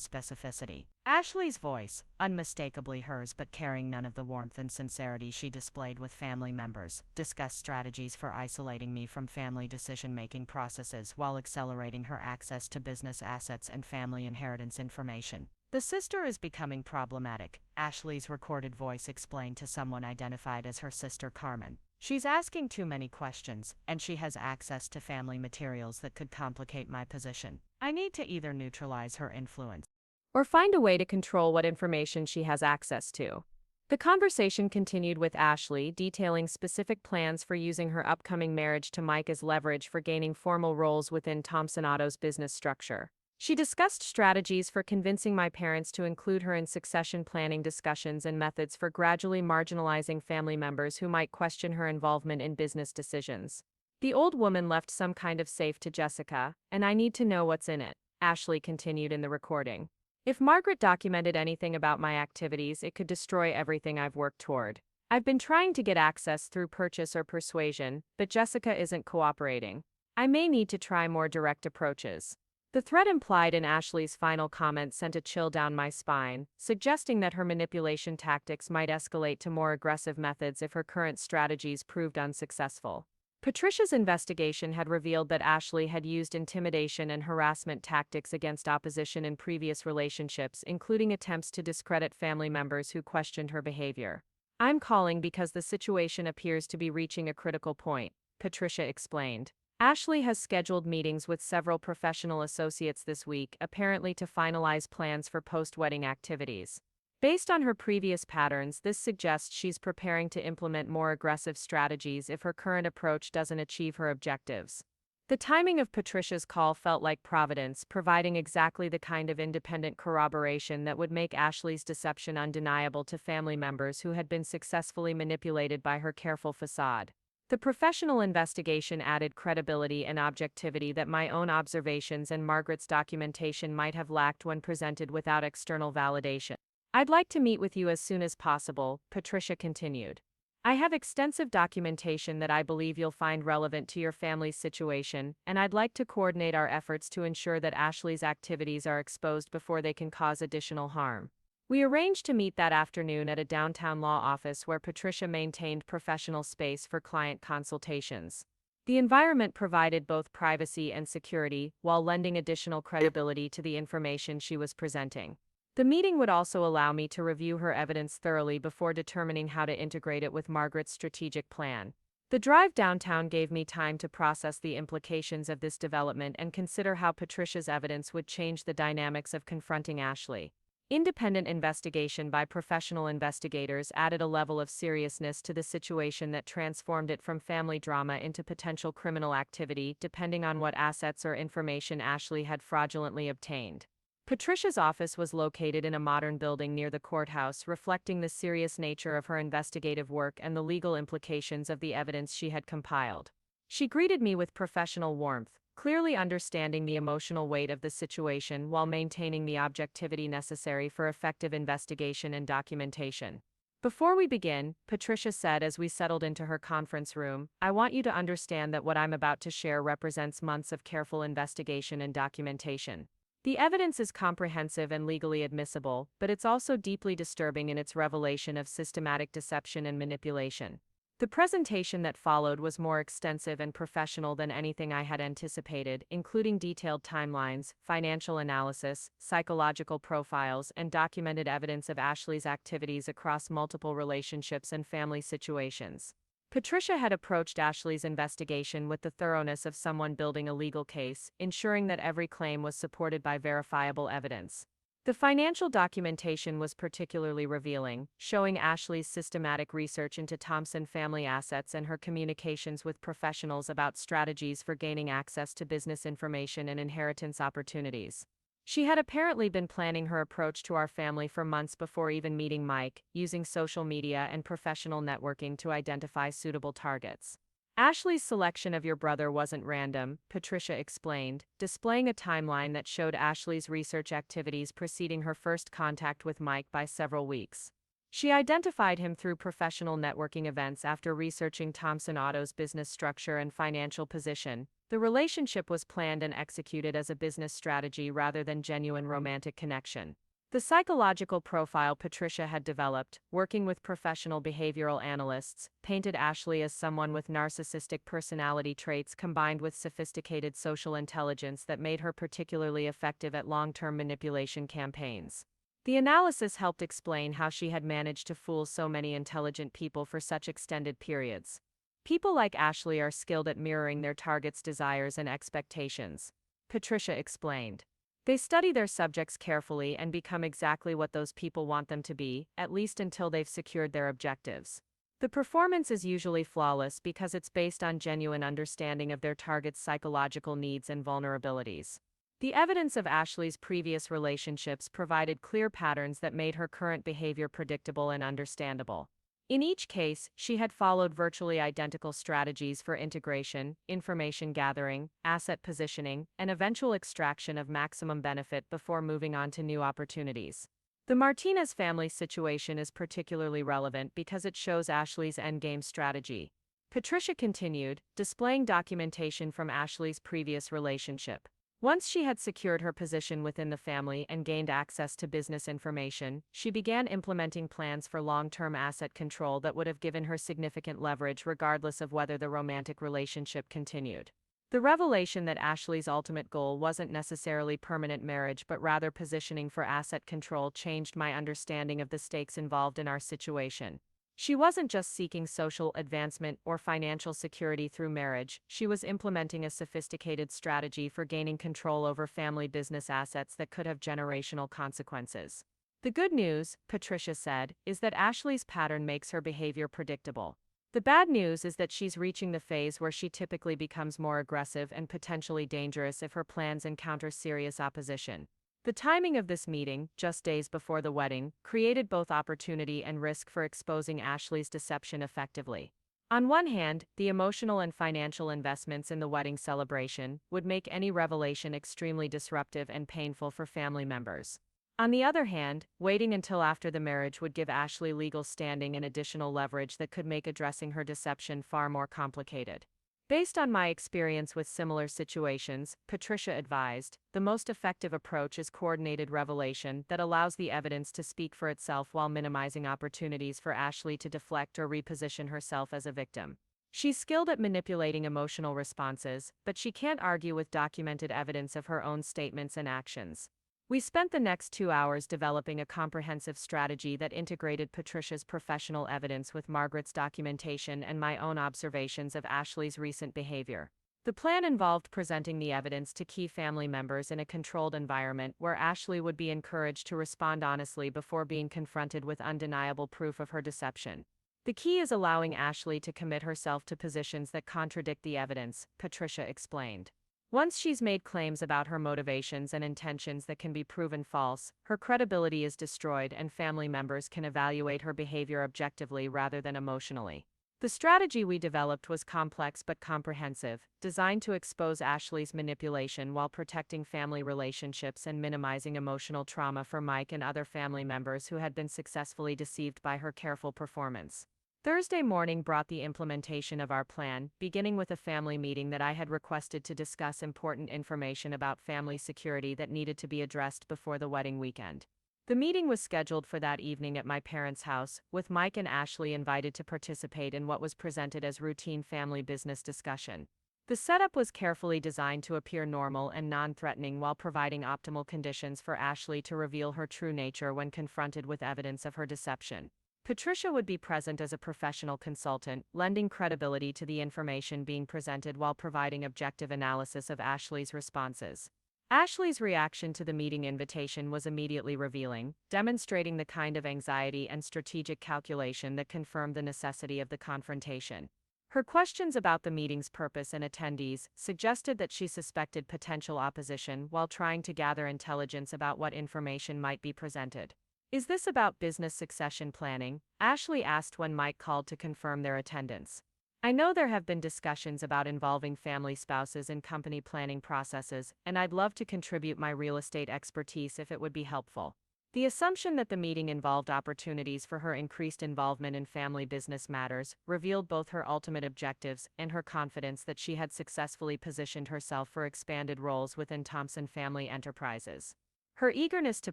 specificity. Ashley's voice, unmistakably hers but carrying none of the warmth and sincerity she displayed with family members, discussed strategies for isolating me from family decision-making processes while accelerating her access to business assets and family inheritance information. The sister is becoming problematic, Ashley's recorded voice explained to someone identified as her sister Carmen. She's asking too many questions, and she has access to family materials that could complicate my position. I need to either neutralize her influence or find a way to control what information she has access to. The conversation continued with Ashley detailing specific plans for using her upcoming marriage to Mike as leverage for gaining formal roles within Thompson Auto's business structure. She discussed strategies for convincing my parents to include her in succession planning discussions and methods for gradually marginalizing family members who might question her involvement in business decisions. The old woman left some kind of safe to Jessica, and I need to know what's in it, Ashley continued in the recording. If Margaret documented anything about my activities, it could destroy everything I've worked toward. I've been trying to get access through purchase or persuasion, but Jessica isn't cooperating. I may need to try more direct approaches. The threat implied in Ashley's final comment sent a chill down my spine, suggesting that her manipulation tactics might escalate to more aggressive methods if her current strategies proved unsuccessful. Patricia's investigation had revealed that Ashley had used intimidation and harassment tactics against opposition in previous relationships, including attempts to discredit family members who questioned her behavior. I'm calling because the situation appears to be reaching a critical point, Patricia explained. Ashley has scheduled meetings with several professional associates this week, apparently to finalize plans for post-wedding activities. Based on her previous patterns, this suggests she's preparing to implement more aggressive strategies if her current approach doesn't achieve her objectives. The timing of Patricia's call felt like providence, providing exactly the kind of independent corroboration that would make Ashley's deception undeniable to family members who had been successfully manipulated by her careful facade. The professional investigation added credibility and objectivity that my own observations and Margaret's documentation might have lacked when presented without external validation. I'd like to meet with you as soon as possible, Patricia continued. I have extensive documentation that I believe you'll find relevant to your family's situation, and I'd like to coordinate our efforts to ensure that Ashley's activities are exposed before they can cause additional harm. We arranged to meet that afternoon at a downtown law office where Patricia maintained professional space for client consultations. The environment provided both privacy and security, while lending additional credibility to the information she was presenting. The meeting would also allow me to review her evidence thoroughly before determining how to integrate it with Margaret's strategic plan. The drive downtown gave me time to process the implications of this development and consider how Patricia's evidence would change the dynamics of confronting Ashley. Independent investigation by professional investigators added a level of seriousness to the situation that transformed it from family drama into potential criminal activity, depending on what assets or information Ashley had fraudulently obtained. Patricia's office was located in a modern building near the courthouse, reflecting the serious nature of her investigative work and the legal implications of the evidence she had compiled. She greeted me with professional warmth, clearly understanding the emotional weight of the situation while maintaining the objectivity necessary for effective investigation and documentation. Before we begin, Patricia said as we settled into her conference room, I want you to understand that what I'm about to share represents months of careful investigation and documentation. The evidence is comprehensive and legally admissible, but it's also deeply disturbing in its revelation of systematic deception and manipulation. The presentation that followed was more extensive and professional than anything I had anticipated, including detailed timelines, financial analysis, psychological profiles, and documented evidence of Ashley's activities across multiple relationships and family situations. Patricia had approached Ashley's investigation with the thoroughness of someone building a legal case, ensuring that every claim was supported by verifiable evidence. The financial documentation was particularly revealing, showing Ashley's systematic research into Thompson family assets and her communications with professionals about strategies for gaining access to business information and inheritance opportunities. She had apparently been planning her approach to our family for months before even meeting Mike, using social media and professional networking to identify suitable targets. Ashley's selection of your brother wasn't random, Patricia explained, displaying a timeline that showed Ashley's research activities preceding her first contact with Mike by several weeks. She identified him through professional networking events after researching Thompson Auto's business structure and financial position. The relationship was planned and executed as a business strategy rather than genuine romantic connection. The psychological profile Patricia had developed, working with professional behavioral analysts, painted Ashley as someone with narcissistic personality traits combined with sophisticated social intelligence that made her particularly effective at long-term manipulation campaigns. The analysis helped explain how she had managed to fool so many intelligent people for such extended periods. People like Ashley are skilled at mirroring their targets' desires and expectations, Patricia explained. They study their subjects carefully and become exactly what those people want them to be, at least until they've secured their objectives. The performance is usually flawless because it's based on genuine understanding of their target's psychological needs and vulnerabilities. The evidence of Ashley's previous relationships provided clear patterns that made her current behavior predictable and understandable. In each case, she had followed virtually identical strategies for integration, information gathering, asset positioning, and eventual extraction of maximum benefit before moving on to new opportunities. The Martinez family situation is particularly relevant because it shows Ashley's endgame strategy. Patricia continued, displaying documentation from Ashley's previous relationship. Once she had secured her position within the family and gained access to business information, she began implementing plans for long-term asset control that would have given her significant leverage regardless of whether the romantic relationship continued. The revelation that Ashley's ultimate goal wasn't necessarily permanent marriage but rather positioning for asset control changed my understanding of the stakes involved in our situation. She wasn't just seeking social advancement or financial security through marriage, she was implementing a sophisticated strategy for gaining control over family business assets that could have generational consequences. The good news, Patricia said, is that Ashley's pattern makes her behavior predictable. The bad news is that she's reaching the phase where she typically becomes more aggressive and potentially dangerous if her plans encounter serious opposition. The timing of this meeting, just days before the wedding, created both opportunity and risk for exposing Ashley's deception effectively. On one hand, the emotional and financial investments in the wedding celebration would make any revelation extremely disruptive and painful for family members. On the other hand, waiting until after the marriage would give Ashley legal standing and additional leverage that could make addressing her deception far more complicated. Based on my experience with similar situations, Patricia advised, the most effective approach is coordinated revelation that allows the evidence to speak for itself while minimizing opportunities for Ashley to deflect or reposition herself as a victim. She's skilled at manipulating emotional responses, but she can't argue with documented evidence of her own statements and actions. We spent the next 2 hours developing a comprehensive strategy that integrated Patricia's professional evidence with Margaret's documentation and my own observations of Ashley's recent behavior. The plan involved presenting the evidence to key family members in a controlled environment where Ashley would be encouraged to respond honestly before being confronted with undeniable proof of her deception. The key is allowing Ashley to commit herself to positions that contradict the evidence, Patricia explained. Once she's made claims about her motivations and intentions that can be proven false, her credibility is destroyed and family members can evaluate her behavior objectively rather than emotionally. The strategy we developed was complex but comprehensive, designed to expose Ashley's manipulation while protecting family relationships and minimizing emotional trauma for Mike and other family members who had been successfully deceived by her careful performance. Thursday morning brought the implementation of our plan, beginning with a family meeting that I had requested to discuss important information about family security that needed to be addressed before the wedding weekend. The meeting was scheduled for that evening at my parents' house, with Mike and Ashley invited to participate in what was presented as routine family business discussion. The setup was carefully designed to appear normal and non-threatening while providing optimal conditions for Ashley to reveal her true nature when confronted with evidence of her deception. Patricia would be present as a professional consultant, lending credibility to the information being presented while providing objective analysis of Ashley's responses. Ashley's reaction to the meeting invitation was immediately revealing, demonstrating the kind of anxiety and strategic calculation that confirmed the necessity of the confrontation. Her questions about the meeting's purpose and attendees suggested that she suspected potential opposition while trying to gather intelligence about what information might be presented. "Is this about business succession planning?" Ashley asked when Mike called to confirm their attendance. "I know there have been discussions about involving family spouses in company planning processes, and I'd love to contribute my real estate expertise if it would be helpful." The assumption that the meeting involved opportunities for her increased involvement in family business matters revealed both her ultimate objectives and her confidence that she had successfully positioned herself for expanded roles within Thompson Family Enterprises. Her eagerness to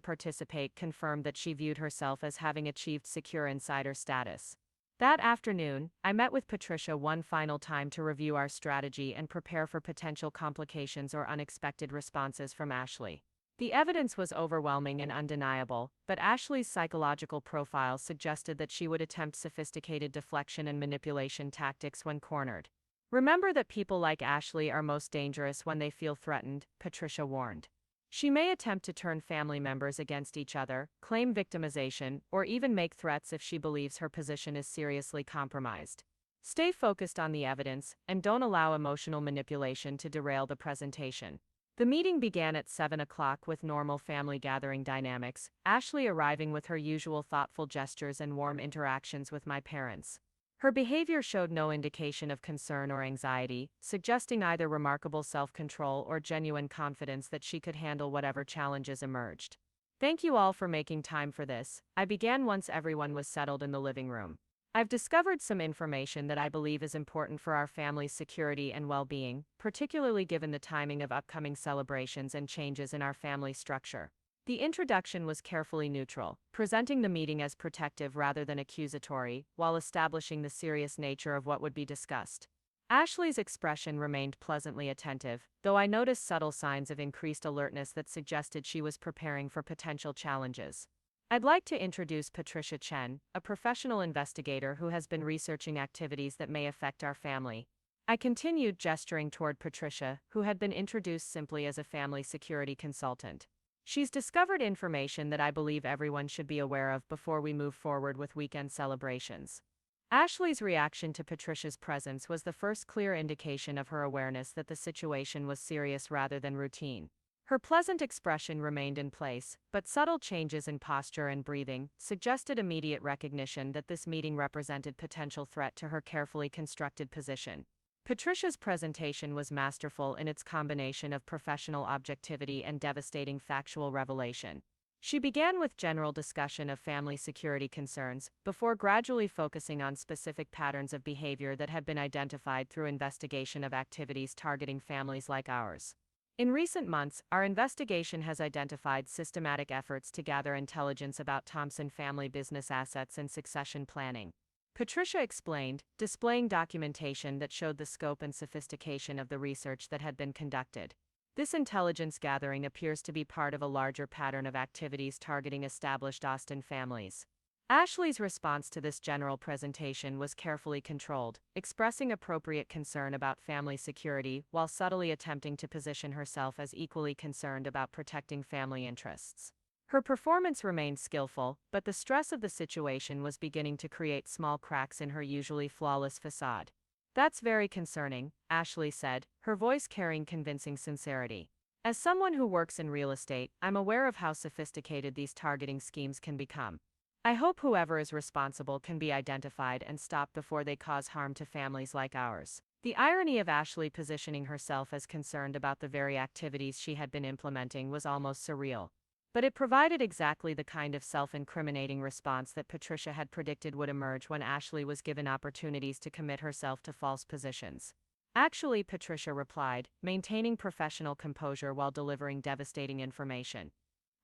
participate confirmed that she viewed herself as having achieved secure insider status. That afternoon, I met with Patricia one final time to review our strategy and prepare for potential complications or unexpected responses from Ashley. The evidence was overwhelming and undeniable, but Ashley's psychological profile suggested that she would attempt sophisticated deflection and manipulation tactics when cornered. "Remember that people like Ashley are most dangerous when they feel threatened," Patricia warned. "She may attempt to turn family members against each other, claim victimization, or even make threats if she believes her position is seriously compromised. Stay focused on the evidence, and don't allow emotional manipulation to derail the presentation." The meeting began at 7 o'clock with normal family gathering dynamics, Ashley arriving with her usual thoughtful gestures and warm interactions with my parents. Her behavior showed no indication of concern or anxiety, suggesting either remarkable self-control or genuine confidence that she could handle whatever challenges emerged. Thank you all for making time for this, I began once everyone was settled in the living room. I've discovered some information that I believe is important for our family's security and well-being, particularly given the timing of upcoming celebrations and changes in our family structure. The introduction was carefully neutral, presenting the meeting as protective rather than accusatory, while establishing the serious nature of what would be discussed. Ashley's expression remained pleasantly attentive, though I noticed subtle signs of increased alertness that suggested she was preparing for potential challenges. I'd like to introduce Patricia Chen, a professional investigator who has been researching activities that may affect our family. I continued, gesturing toward Patricia, who had been introduced simply as a family security consultant. She's discovered information that I believe everyone should be aware of before we move forward with weekend celebrations. Ashley's reaction to Patricia's presence was the first clear indication of her awareness that the situation was serious rather than routine. Her pleasant expression remained in place, but subtle changes in posture and breathing suggested immediate recognition that this meeting represented potential threat to her carefully constructed position. Patricia's presentation was masterful in its combination of professional objectivity and devastating factual revelation. She began with general discussion of family security concerns, before gradually focusing on specific patterns of behavior that had been identified through investigation of activities targeting families like ours. In recent months, our investigation has identified systematic efforts to gather intelligence about Thompson family business assets and succession planning. Patricia explained, displaying documentation that showed the scope and sophistication of the research that had been conducted. This intelligence gathering appears to be part of a larger pattern of activities targeting established Austin families. Ashley's response to this general presentation was carefully controlled, expressing appropriate concern about family security while subtly attempting to position herself as equally concerned about protecting family interests. Her performance remained skillful, but the stress of the situation was beginning to create small cracks in her usually flawless facade. "That's very concerning," Ashley said, her voice carrying convincing sincerity. "As someone who works in real estate, I'm aware of how sophisticated these targeting schemes can become. I hope whoever is responsible can be identified and stopped before they cause harm to families like ours." The irony of Ashley positioning herself as concerned about the very activities she had been implementing was almost surreal. But it provided exactly the kind of self-incriminating response that Patricia had predicted would emerge when Ashley was given opportunities to commit herself to false positions. "Actually," Patricia replied, maintaining professional composure while delivering devastating information,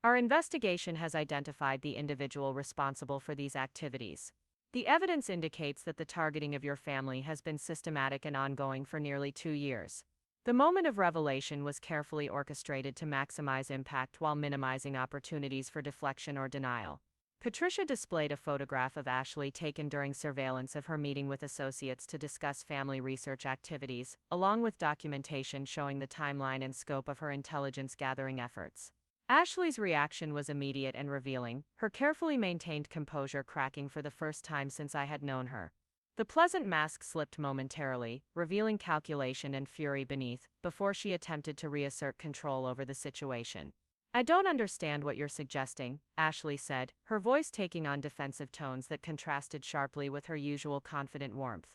"our investigation has identified the individual responsible for these activities. The evidence indicates that the targeting of your family has been systematic and ongoing for nearly 2 years. The moment of revelation was carefully orchestrated to maximize impact while minimizing opportunities for deflection or denial." Patricia displayed a photograph of Ashley taken during surveillance of her meeting with associates to discuss family research activities, along with documentation showing the timeline and scope of her intelligence gathering efforts. Ashley's reaction was immediate and revealing, her carefully maintained composure cracking for the first time since I had known her. The pleasant mask slipped momentarily, revealing calculation and fury beneath, before she attempted to reassert control over the situation. "I don't understand what you're suggesting," Ashley said, her voice taking on defensive tones that contrasted sharply with her usual confident warmth.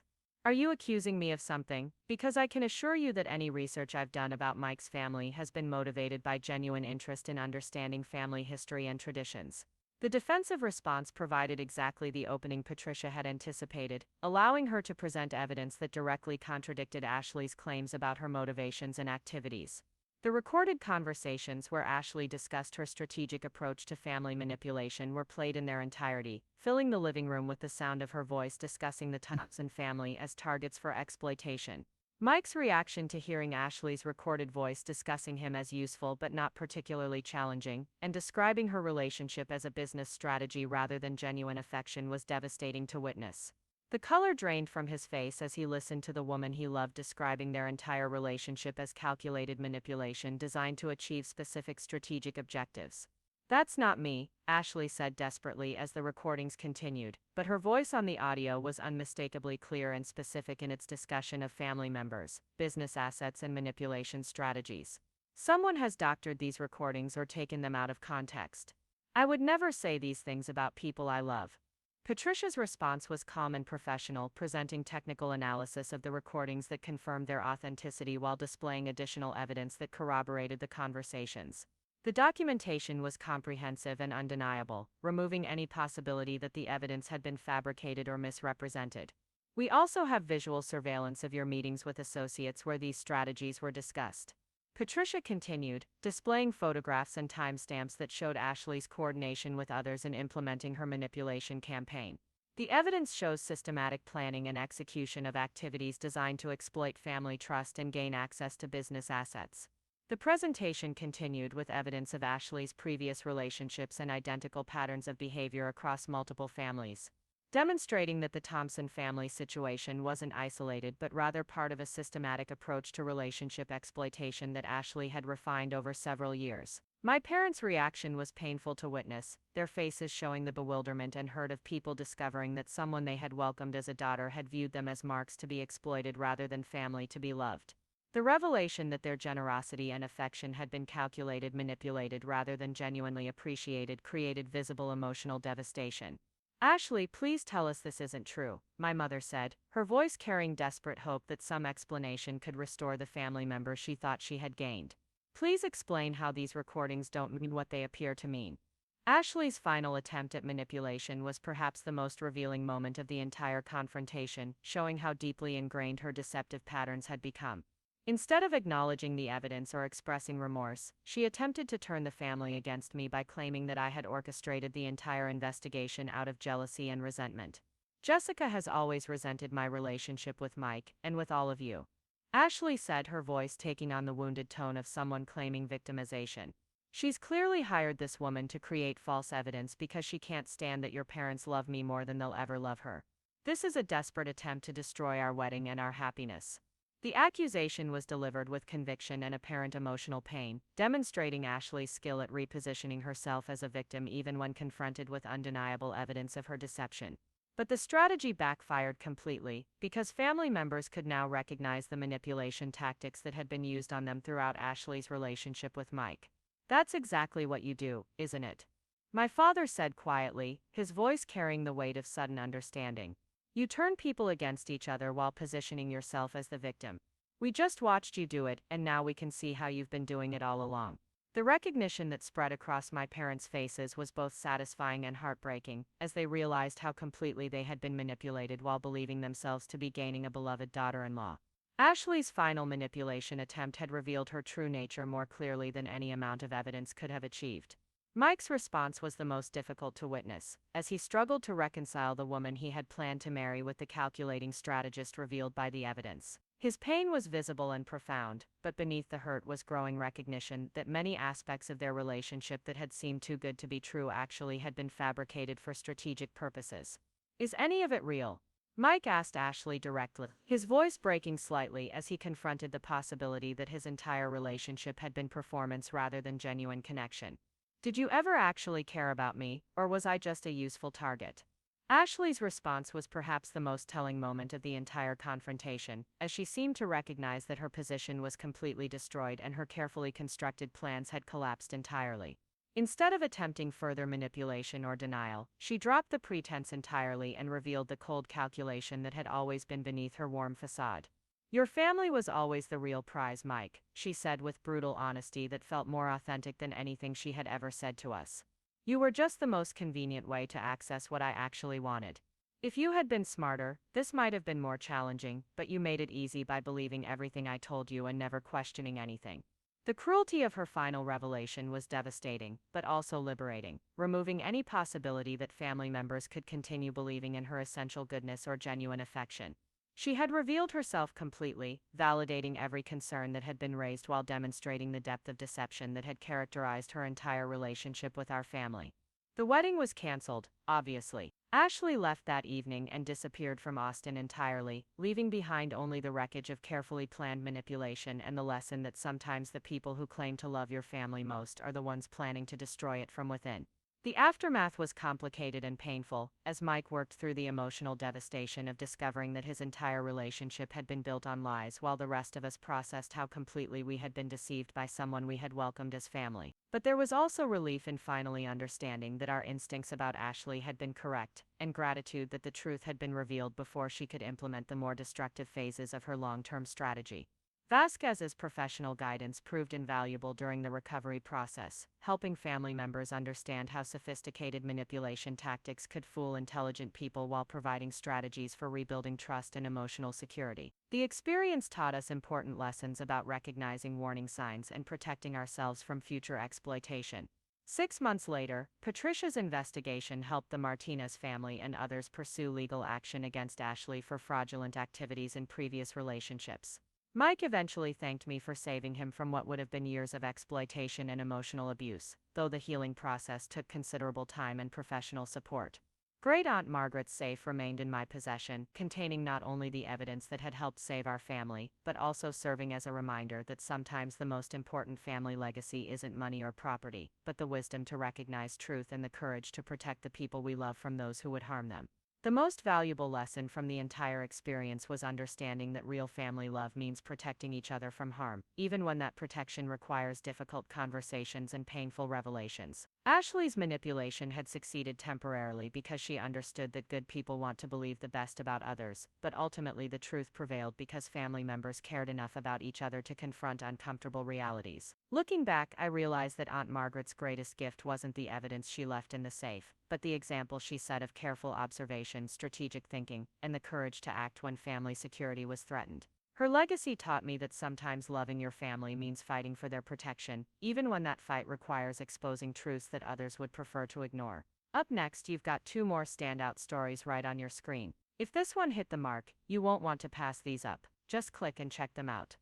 "Are you accusing me of something? Because I can assure you that any research I've done about Mike's family has been motivated by genuine interest in understanding family history and traditions." The defensive response provided exactly the opening Patricia had anticipated, allowing her to present evidence that directly contradicted Ashley's claims about her motivations and activities. The recorded conversations where Ashley discussed her strategic approach to family manipulation were played in their entirety, filling the living room with the sound of her voice discussing the Thompson family as targets for exploitation. Mike's reaction to hearing Ashley's recorded voice discussing him as useful but not particularly challenging, and describing her relationship as a business strategy rather than genuine affection was devastating to witness. The color drained from his face as he listened to the woman he loved describing their entire relationship as calculated manipulation designed to achieve specific strategic objectives. "That's not me," Ashley said desperately as the recordings continued, but her voice on the audio was unmistakably clear and specific in its discussion of family members, business assets and manipulation strategies. Someone has doctored these recordings or taken them out of context. I would never say these things about people I love. Patricia's response was calm and professional, presenting technical analysis of the recordings that confirmed their authenticity while displaying additional evidence that corroborated the conversations. The documentation was comprehensive and undeniable, removing any possibility that the evidence had been fabricated or misrepresented. We also have visual surveillance of your meetings with associates where these strategies were discussed. Patricia continued, displaying photographs and timestamps that showed Ashley's coordination with others in implementing her manipulation campaign. The evidence shows systematic planning and execution of activities designed to exploit family trust and gain access to business assets. The presentation continued with evidence of Ashley's previous relationships and identical patterns of behavior across multiple families, demonstrating that the Thompson family situation wasn't isolated but rather part of a systematic approach to relationship exploitation that Ashley had refined over several years. My parents' reaction was painful to witness, their faces showing the bewilderment and hurt of people discovering that someone they had welcomed as a daughter had viewed them as marks to be exploited rather than family to be loved. The revelation that their generosity and affection had been calculated, manipulated rather than genuinely appreciated created visible emotional devastation. Ashley, please tell us this isn't true, my mother said, her voice carrying desperate hope that some explanation could restore the family member she thought she had gained. Please explain how these recordings don't mean what they appear to mean. Ashley's final attempt at manipulation was perhaps the most revealing moment of the entire confrontation, showing how deeply ingrained her deceptive patterns had become. Instead of acknowledging the evidence or expressing remorse, she attempted to turn the family against me by claiming that I had orchestrated the entire investigation out of jealousy and resentment. Jessica has always resented my relationship with Mike, and with all of you. Ashley said, her voice taking on the wounded tone of someone claiming victimization. She's clearly hired this woman to create false evidence because she can't stand that your parents love me more than they'll ever love her. This is a desperate attempt to destroy our wedding and our happiness. The accusation was delivered with conviction and apparent emotional pain, demonstrating Ashley's skill at repositioning herself as a victim even when confronted with undeniable evidence of her deception. But the strategy backfired completely, because family members could now recognize the manipulation tactics that had been used on them throughout Ashley's relationship with Mike. That's exactly what you do, isn't it? My father said quietly, his voice carrying the weight of sudden understanding. You turn people against each other while positioning yourself as the victim. We just watched you do it, and now we can see how you've been doing it all along. The recognition that spread across my parents' faces was both satisfying and heartbreaking, as they realized how completely they had been manipulated while believing themselves to be gaining a beloved daughter-in-law. Ashley's final manipulation attempt had revealed her true nature more clearly than any amount of evidence could have achieved. Mike's response was the most difficult to witness, as he struggled to reconcile the woman he had planned to marry with the calculating strategist revealed by the evidence. His pain was visible and profound, but beneath the hurt was growing recognition that many aspects of their relationship that had seemed too good to be true actually had been fabricated for strategic purposes. Is any of it real? Mike asked Ashley directly, his voice breaking slightly as he confronted the possibility that his entire relationship had been performance rather than genuine connection. Did you ever actually care about me, or was I just a useful target? Ashley's response was perhaps the most telling moment of the entire confrontation, as she seemed to recognize that her position was completely destroyed and her carefully constructed plans had collapsed entirely. Instead of attempting further manipulation or denial, she dropped the pretense entirely and revealed the cold calculation that had always been beneath her warm facade. Your family was always the real prize, Mike, she said with brutal honesty that felt more authentic than anything she had ever said to us. You were just the most convenient way to access what I actually wanted. If you had been smarter, this might have been more challenging, but you made it easy by believing everything I told you and never questioning anything. The cruelty of her final revelation was devastating, but also liberating, removing any possibility that family members could continue believing in her essential goodness or genuine affection. She had revealed herself completely, validating every concern that had been raised while demonstrating the depth of deception that had characterized her entire relationship with our family. The wedding was canceled, obviously. Ashley left that evening and disappeared from Austin entirely, leaving behind only the wreckage of carefully planned manipulation and the lesson that sometimes the people who claim to love your family most are the ones planning to destroy it from within. The aftermath was complicated and painful, as Mike worked through the emotional devastation of discovering that his entire relationship had been built on lies, while the rest of us processed how completely we had been deceived by someone we had welcomed as family. But there was also relief in finally understanding that our instincts about Ashley had been correct, and gratitude that the truth had been revealed before she could implement the more destructive phases of her long-term strategy. Vasquez's professional guidance proved invaluable during the recovery process, helping family members understand how sophisticated manipulation tactics could fool intelligent people while providing strategies for rebuilding trust and emotional security. The experience taught us important lessons about recognizing warning signs and protecting ourselves from future exploitation. 6 months later, Patricia's investigation helped the Martinez family and others pursue legal action against Ashley for fraudulent activities in previous relationships. Mike eventually thanked me for saving him from what would have been years of exploitation and emotional abuse, though the healing process took considerable time and professional support. Great Aunt Margaret's safe remained in my possession, containing not only the evidence that had helped save our family, but also serving as a reminder that sometimes the most important family legacy isn't money or property, but the wisdom to recognize truth and the courage to protect the people we love from those who would harm them. The most valuable lesson from the entire experience was understanding that real family love means protecting each other from harm, even when that protection requires difficult conversations and painful revelations. Ashley's manipulation had succeeded temporarily because she understood that good people want to believe the best about others, but ultimately the truth prevailed because family members cared enough about each other to confront uncomfortable realities. Looking back, I realized that Aunt Margaret's greatest gift wasn't the evidence she left in the safe, but the example she set of careful observation, strategic thinking, and the courage to act when family security was threatened. Her legacy taught me that sometimes loving your family means fighting for their protection, even when that fight requires exposing truths that others would prefer to ignore. Up next, you've got 2 more standout stories right on your screen. If this one hit the mark, you won't want to pass these up. Just click and check them out.